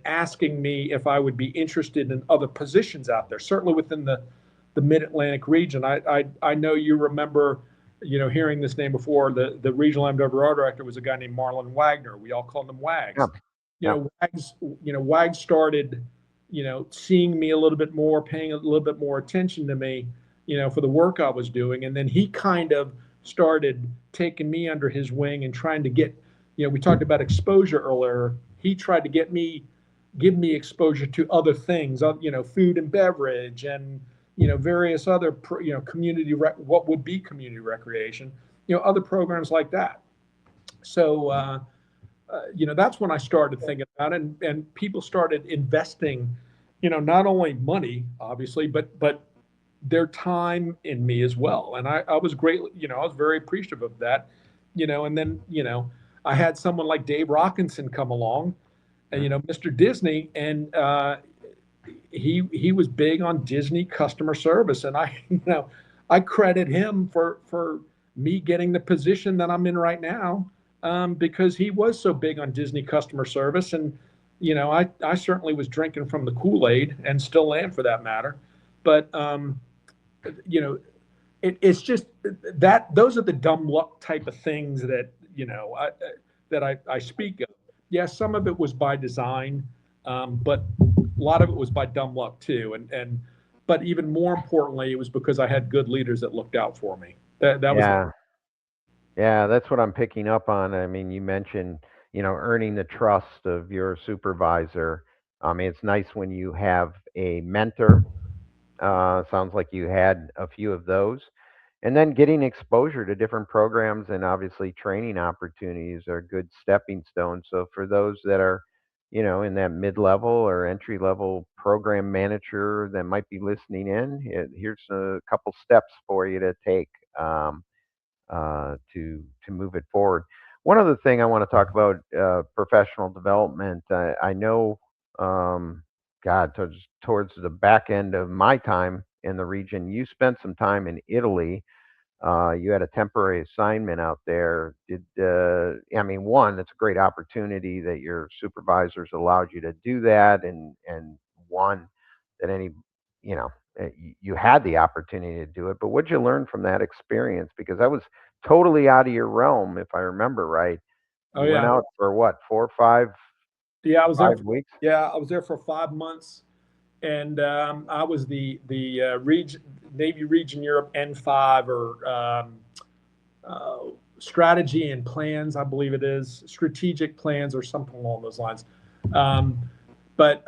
asking me if I would be interested in other positions out there, certainly within the Mid-Atlantic region. I know you remember, you know, hearing this name before. The regional MWR director was a guy named Marlon Wagner. We all called him Wags. You know, Wags started, you know, seeing me a little bit more, paying a little bit more attention to me, you know, for the work I was doing. And then he kind of started taking me under his wing and trying to get, you know, we talked about exposure earlier. He tried to give me exposure to other things, you know, food and beverage, and, you know, various other, you know, what would be community recreation, you know, other programs like that. So, you know, that's when I started thinking about it, and people started investing, you know, not only money, obviously, but their time in me as well. And I was great, you know, I was very appreciative of that, you know. And then, you know, I had someone like Dave Rockinson come along, and, you know, Mr. Disney, and he was big on Disney customer service, and you know, I credit him for me getting the position that I'm in right now, because he was so big on Disney customer service. And, you know, I certainly was drinking from the Kool-Aid, and still am for that matter. But you know, it's just that those are the dumb luck type of things that, you know, I speak of. Yes, some of it was by design, but a lot of it was by dumb luck too. But even more importantly, it was because I had good leaders that looked out for me. That was. Yeah, that's what I'm picking up on. I mean, you mentioned, you know, earning the trust of your supervisor. I mean, it's nice when you have a mentor. Sounds like you had a few of those. And then getting exposure to different programs and obviously training opportunities are good stepping stones. So for those that are, you know, in that mid-level or entry-level program manager that might be listening in, here's a couple steps for you to take, to move it forward. One other thing I want to talk about, professional development. I know, God, towards the back end of my time in the region, you spent some time in Italy. You had a temporary assignment out there. I mean, one, it's a great opportunity that your supervisors allowed you to do that, and one that you know, you had the opportunity to do it. But what'd you learn from that experience? Because that was totally out of your realm, if I remember right. Oh, You went yeah. out for what, 4 or 5? Yeah, I was there. 5 weeks. Yeah, I was there for 5 months, and I was the Navy Region Europe N5, or strategy and plans, I believe it is, strategic plans or something along those lines. But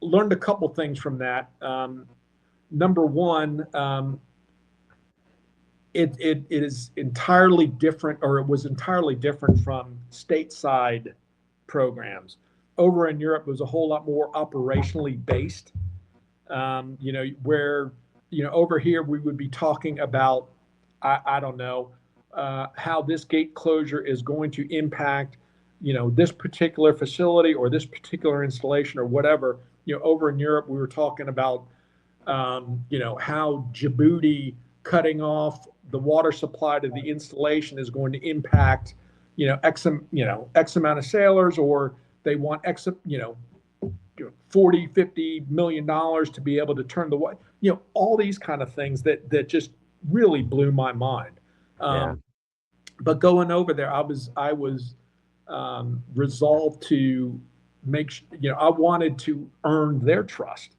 learned a couple things from that. Number one, it is entirely different, or it was entirely different from stateside programs. Over in Europe, it was a whole lot more operationally based. You know, where, you know, over here we would be talking about, I don't know, how this gate closure is going to impact, this particular facility or this particular installation or whatever. Over in Europe, we were talking about, how Djibouti cutting off the water supply to the installation is going to impact, X amount of sailors, or they want X, 40, $50 million to be able to turn the water, all these kind of things that just really blew my mind. But going over there, I was resolved to make, I wanted to earn their trust.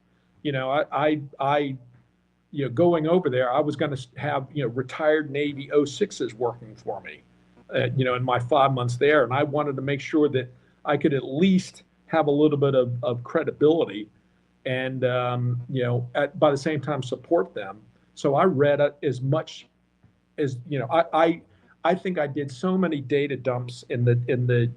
Going over there, I was going to have, retired Navy 06s working for me, in my 5 months there. And I wanted to make sure that I could at least have a little bit of credibility and, by the same time support them. So I read as much as, I think I did so many data dumps in the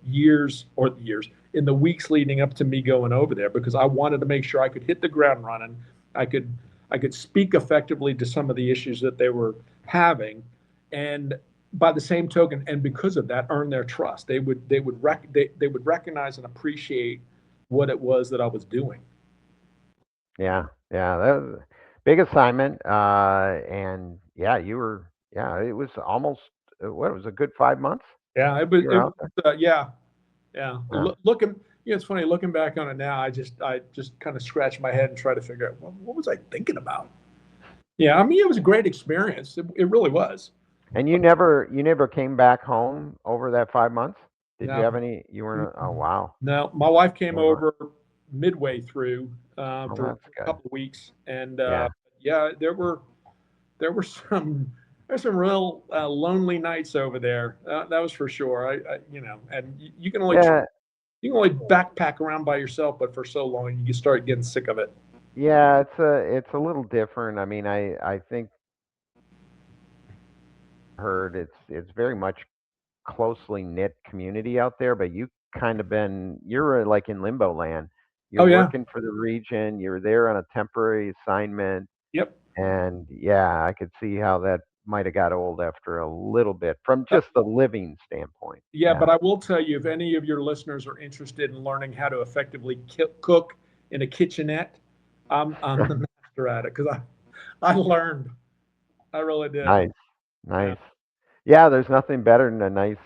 weeks leading up to me going over there, because I wanted to make sure I could hit the ground running. I could speak effectively to some of the issues that they were having, and by the same token, and because of that, earn their trust. They would recognize and appreciate what it was that I was doing. Yeah, that was a big assignment, and it was almost it was a good 5 months. Yeah, it was. Looking, it's funny looking back on it now. I just kind of scratch my head and try to figure out what was I thinking about. Yeah, I mean, it was a great experience. It really was. And you never came back home over that 5 months? Did you have any? You weren't? Oh wow. No, my wife came over midway through for a couple of weeks, and there were some real lonely nights over there. That was for sure. And you can only backpack around by yourself, but for so long you start getting sick of it. Yeah, it's a little different. I mean, I think heard it's very much closely knit community out there, but you're like in limbo land. You're working for the region. You're there on a temporary assignment. Yep. And I could see how that might have got old after a little bit from just the living standpoint. Yeah, but I will tell you, if any of your listeners are interested in learning how to effectively cook in a kitchenette, I'm the master at it, because I learned. I really did. Nice. Yeah, there's nothing better than a nice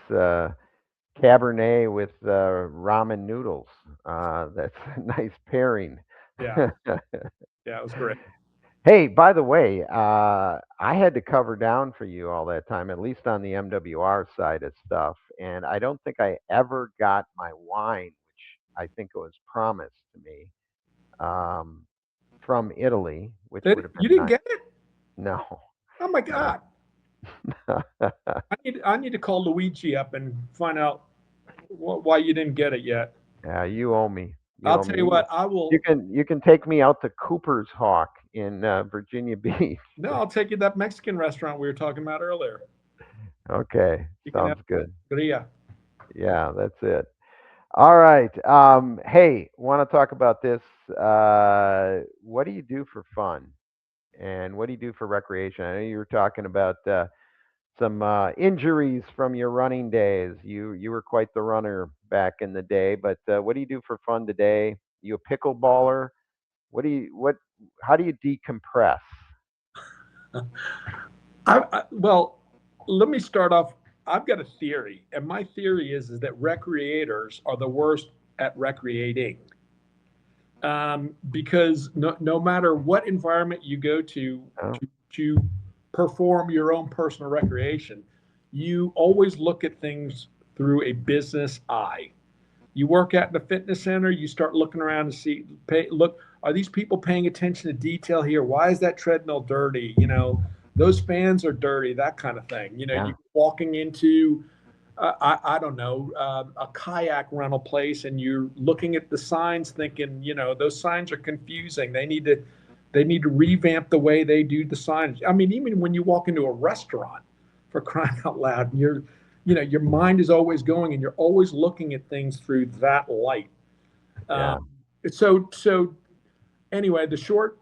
Cabernet with ramen noodles. That's a nice pairing. Yeah. Yeah, it was great. Hey, by the way, I had to cover down for you all that time, at least on the MWR side of stuff. And I don't think I ever got my wine, which I think it was promised to me, from Italy, which would have been You didn't nice. get it? No. Oh my God. I need to call Luigi up and find out why you didn't get it yet. Yeah, you owe me. I'll tell you what, I will. You can take me out to Cooper's Hawk in Virginia Beach. No, I'll take you to that Mexican restaurant we were talking about earlier. Okay, sounds good. Gria. Yeah, that's it. All right. Hey, want to talk about this? What do you do for fun, and what do you do for recreation? I know you were talking about some injuries from your running days. You were quite the runner back in the day, but what do you do for fun today? You a pickleballer? How do you decompress? Well, let me start off. I've got a theory, and my theory is that recreators are the worst at recreating. Because no matter what environment you go to perform your own personal recreation, you always look at things through a business eye. You work out in the fitness center, you start looking around to look, are these people paying attention to detail here? Why is that treadmill dirty? Those fans are dirty, that kind of thing. You're walking into, I don't know, a kayak rental place, and you're looking at the signs thinking, those signs are confusing. They need to revamp the way they do the signage. I mean, even when you walk into a restaurant, for crying out loud, and your mind is always going, and you're always looking at things through that light. So anyway, the short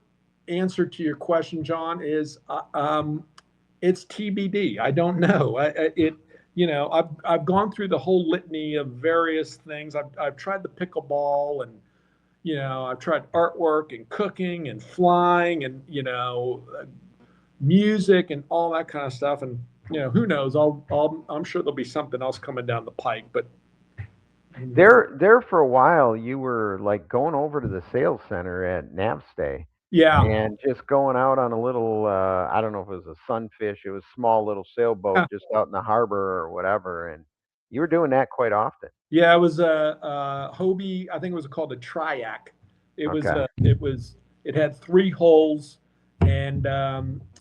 answer to your question, John, is it's TBD. I don't know. I've gone through the whole litany of various things. I've tried the pickleball, and I've tried artwork and cooking and flying and music and all that kind of stuff. And who knows? I'm sure there'll be something else coming down the pike. But There for a while, you were like going over to the sales center at Navstay yeah, and just going out on a little, I don't know if it was a sunfish, it was a small little sailboat just out in the harbor or whatever. And you were doing that quite often. yeah, it was a Hobie. I think it was called a Triac. Okay. It had 3 holes, and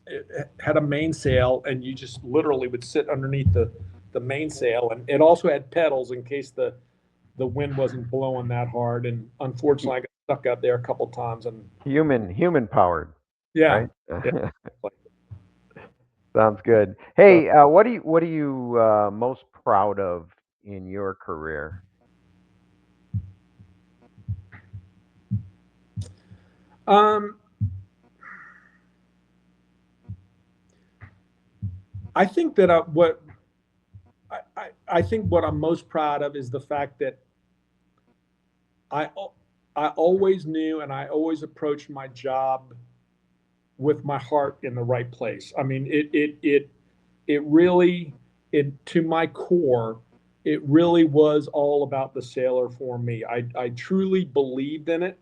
it had a mainsail, and you just literally would sit underneath the mainsail, and it also had pedals in case the wind wasn't blowing that hard. And unfortunately, I got stuck out there a couple times. And Human powered, yeah, right? yeah. Sounds good. Hey, what are you most proud of in your career? I think that I think what I'm most proud of is the fact that I always knew, and I always approached my job with my heart in the right place. I mean, it really, to my core, it really was all about the sailor for me. I truly believed in it.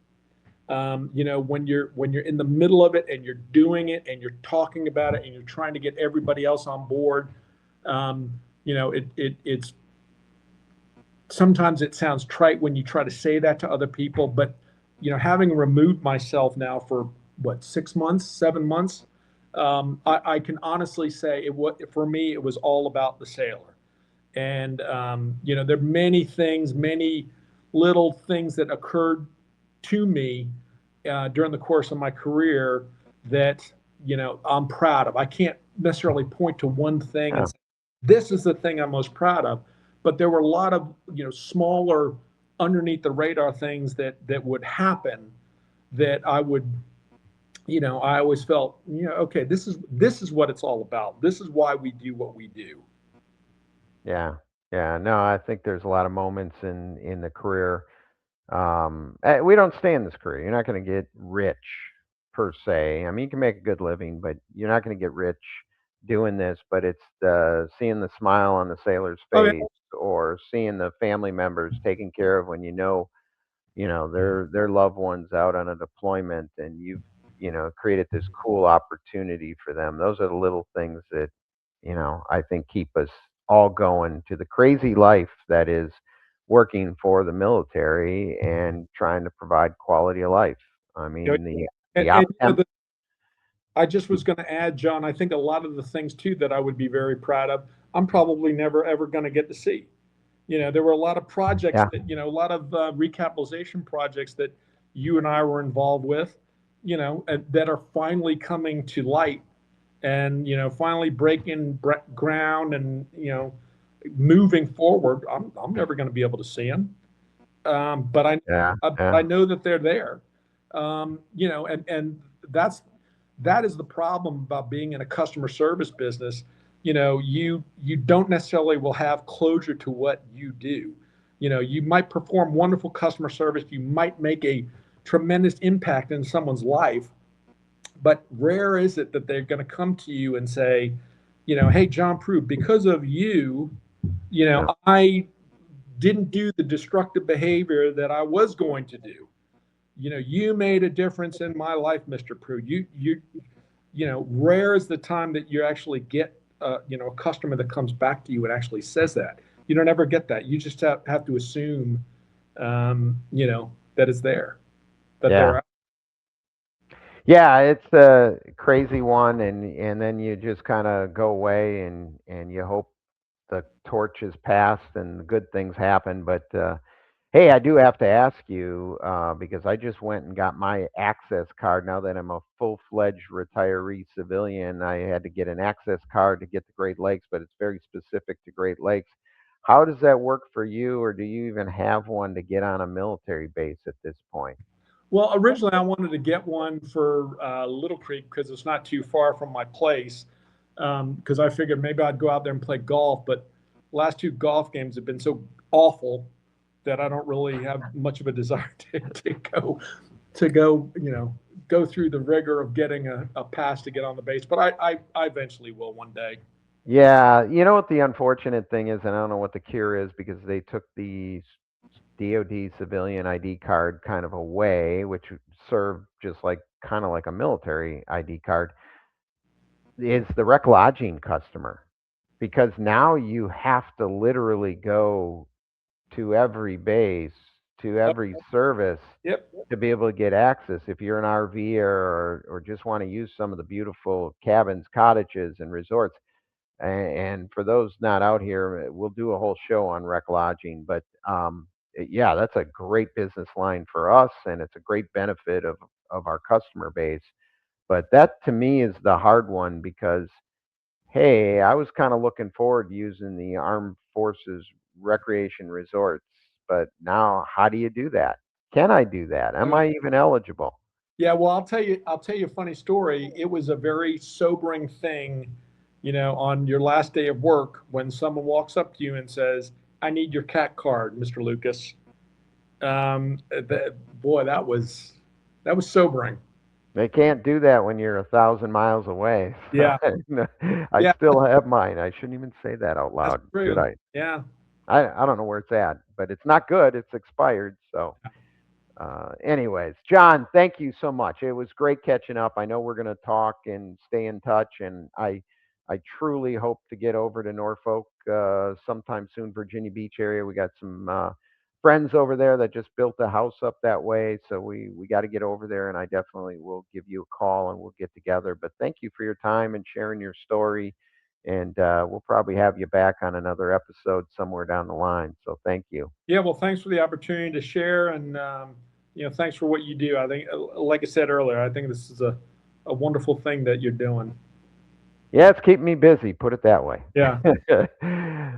When you're in the middle of it and you're doing it and you're talking about it and you're trying to get everybody else on board, it's sometimes it sounds trite when you try to say that to other people, but having removed myself now for 6 months, 7 months, I can honestly say for me it was all about the sailor. And there are many things, many little things that occurred to me during the course of my career that I'm proud of. I can't necessarily point to one thing and say, this is the thing I'm most proud of, but there were a lot of smaller, underneath the radar things that would happen that I would, I always felt, okay, this is what it's all about. This is why we do what we do. Yeah. Yeah. No, I think there's a lot of moments in the career. We don't stay in this career. You're not going to get rich per se. I mean, you can make a good living, but you're not going to get rich doing this. But it's seeing the smile on the sailor's Oh, yeah. face, or seeing the family members taken care of when their loved ones out on a deployment, and you've created this cool opportunity for them. Those are the little things that I think keep us all going to the crazy life that is working for the military and trying to provide quality of life. I mean, I just was going to add, John, I think a lot of the things too that I would be very proud of, I'm probably never ever going to get to see. There were a lot of projects that, a lot of recapitalization projects that you and I were involved with, that are finally coming to light and, finally breaking ground and, moving forward. I'm never going to be able to see them. But I know that they're there. And that is the problem about being in a customer service business. You don't necessarily will have closure to what you do. You might perform wonderful customer service. You might make a tremendous impact in someone's life, but rare is it that they're going to come to you and say, hey, John Prue, because of you, I didn't do the destructive behavior that I was going to do. You made a difference in my life, Mr. Prue. Rare is the time that you actually get a customer that comes back to you and actually says that. You don't ever get that. You just have to assume, that it's there. Yeah, it's a crazy one, and then you just kind of go away and you hope the torch is passed and good things happen. But hey, I do have to ask you because I just went and got my access card. Now that I'm a full-fledged retiree civilian, I had to get an access card to get to Great Lakes, but it's very specific to Great Lakes. How does that work for you, or do you even have one to get on a military base at this point? Well, originally I wanted to get one for Little Creek because it's not too far from my place. Because I figured maybe I'd go out there and play golf, but last two golf games have been so awful that I don't really have much of a desire to go, go through the rigor of getting a pass to get on the base. But I eventually will one day. Yeah, you know what the unfortunate thing is, and I don't know what the cure is because they took the DoD civilian ID card kind of away, which served just like kind of like a military ID card, is the rec lodging customer. Because now you have to literally go to every base, to every service Yep. to be able to get access. If you're an RV or just want to use some of the beautiful cabins, cottages, and resorts. And for those not out here, we'll do a whole show on rec lodging. But yeah, that's a great business line for us, and it's a great benefit of our customer base. But that to me is the hard one because, hey, I was kind of looking forward to using the Armed Forces recreation resorts, but now how do you do that? Can I do that? Am I even eligible? Yeah, well, I'll tell you a funny story. It was a very sobering thing, on your last day of work when someone walks up to you and says, "I need your CAT card, Mr. Lucas." Boy, that was sobering. They can't do that when you're 1,000 miles away. Yeah. I Yeah. still have mine. I shouldn't even say that out loud, That's true. should I? Yeah. I don't know where it's at, but it's not good. It's expired. So, anyways, John, thank you so much. It was great catching up. I know we're going to talk and stay in touch, and I truly hope to get over to Norfolk sometime soon, Virginia Beach area. We got some friends over there that just built a house up that way, so we got to get over there, and I definitely will give you a call and we'll get together. But thank you for your time and sharing your story, and we'll probably have you back on another episode somewhere down the line. So thank you. Yeah, well, thanks for the opportunity to share, and thanks for what you do. I think, like I said earlier, I think this is a wonderful thing that you're doing. Yeah, it's keeping me busy, put it that way. Yeah.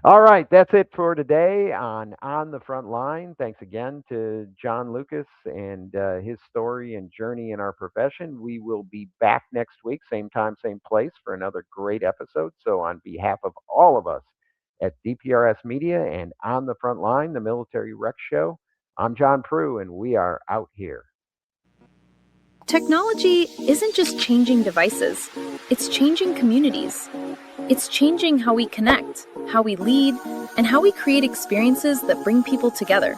All right, that's it for today on the Frontline. Thanks again to John Lucas and his story and journey in our profession. We will be back next week, same time, same place, for another great episode. So on behalf of all of us at DPRS Media and On the Frontline, the Military Rec Show, I'm John Prue, and we are out here. Technology isn't just changing devices, it's changing communities. It's changing how we connect, how we lead, and how we create experiences that bring people together.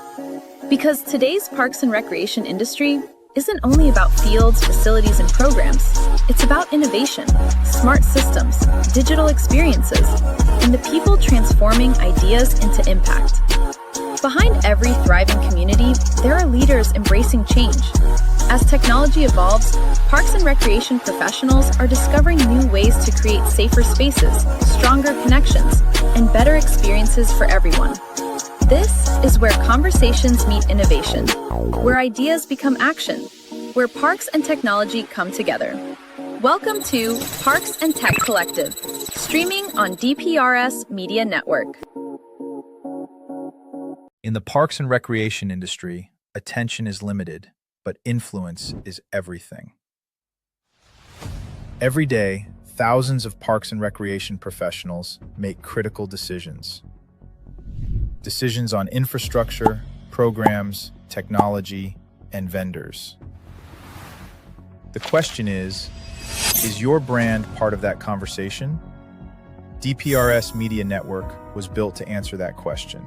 Because today's parks and recreation industry isn't only about fields, facilities, and programs. It's about innovation, smart systems, digital experiences, and the people transforming ideas into impact. Behind every thriving community, there are leaders embracing change. As technology evolves, parks and recreation professionals are discovering new ways to create safer spaces, stronger connections, and better experiences for everyone. This is where conversations meet innovation, where ideas become action, where parks and technology come together. Welcome to Parks and Tech Collective, streaming on DPRS Media Network. In the parks and recreation industry, attention is limited, but influence is everything. Every day, thousands of parks and recreation professionals make critical decisions. Decisions on infrastructure, programs, technology, and vendors. The question is your brand part of that conversation? DPRS Media Network was built to answer that question.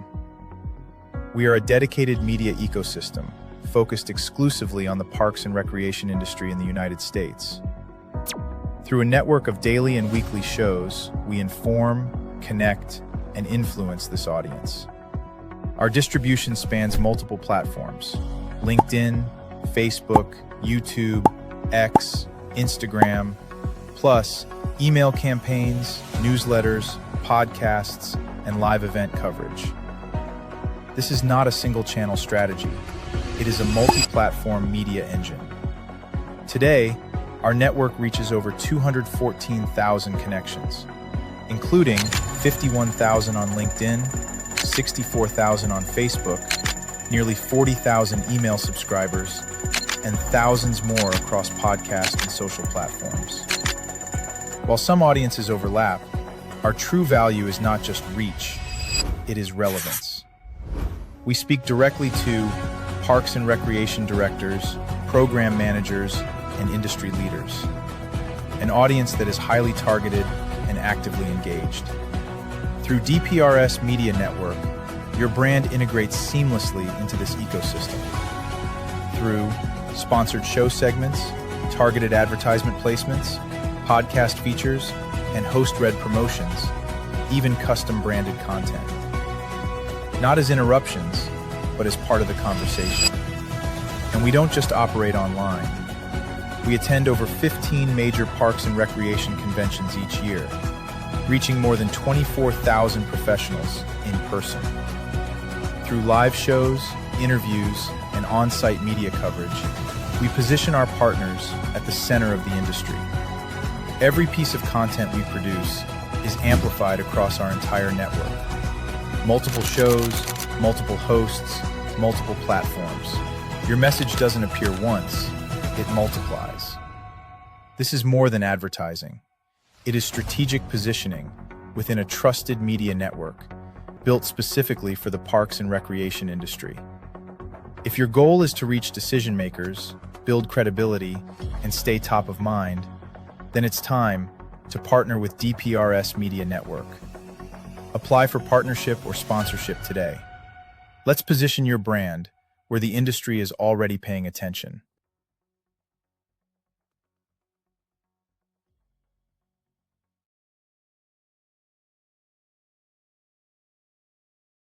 We are a dedicated media ecosystem focused exclusively on the parks and recreation industry in the United States. Through a network of daily and weekly shows, we inform, connect, and influence this audience. Our distribution spans multiple platforms: LinkedIn, Facebook, YouTube, X, Instagram, plus email campaigns, newsletters, podcasts, and live event coverage. This is not a single-channel strategy. It is a multi-platform media engine. Today, our network reaches over 214,000 connections, including 51,000 on LinkedIn, 64,000 on Facebook, nearly 40,000 email subscribers, and thousands more across podcast and social platforms. While some audiences overlap, our true value is not just reach, it is relevance. We speak directly to Parks and Recreation directors, program managers, and industry leaders. An audience that is highly targeted and actively engaged. Through DPRS Media Network, your brand integrates seamlessly into this ecosystem. Through sponsored show segments, targeted advertisement placements, podcast features, and host-read promotions, even custom-branded content. Not as interruptions, but as part of the conversation. And we don't just operate online. We attend over 15 major parks and recreation conventions each year, reaching more than 24,000 professionals in person. Through live shows, interviews, and on-site media coverage, we position our partners at the center of the industry. Every piece of content we produce is amplified across our entire network. Multiple shows, multiple hosts, multiple platforms. Your message doesn't appear once, it multiplies. This is more than advertising. It is strategic positioning within a trusted media network built specifically for the parks and recreation industry. If your goal is to reach decision makers, build credibility, and stay top of mind, then it's time to partner with DPRS Media Network. Apply for partnership or sponsorship today. Let's position your brand where the industry is already paying attention.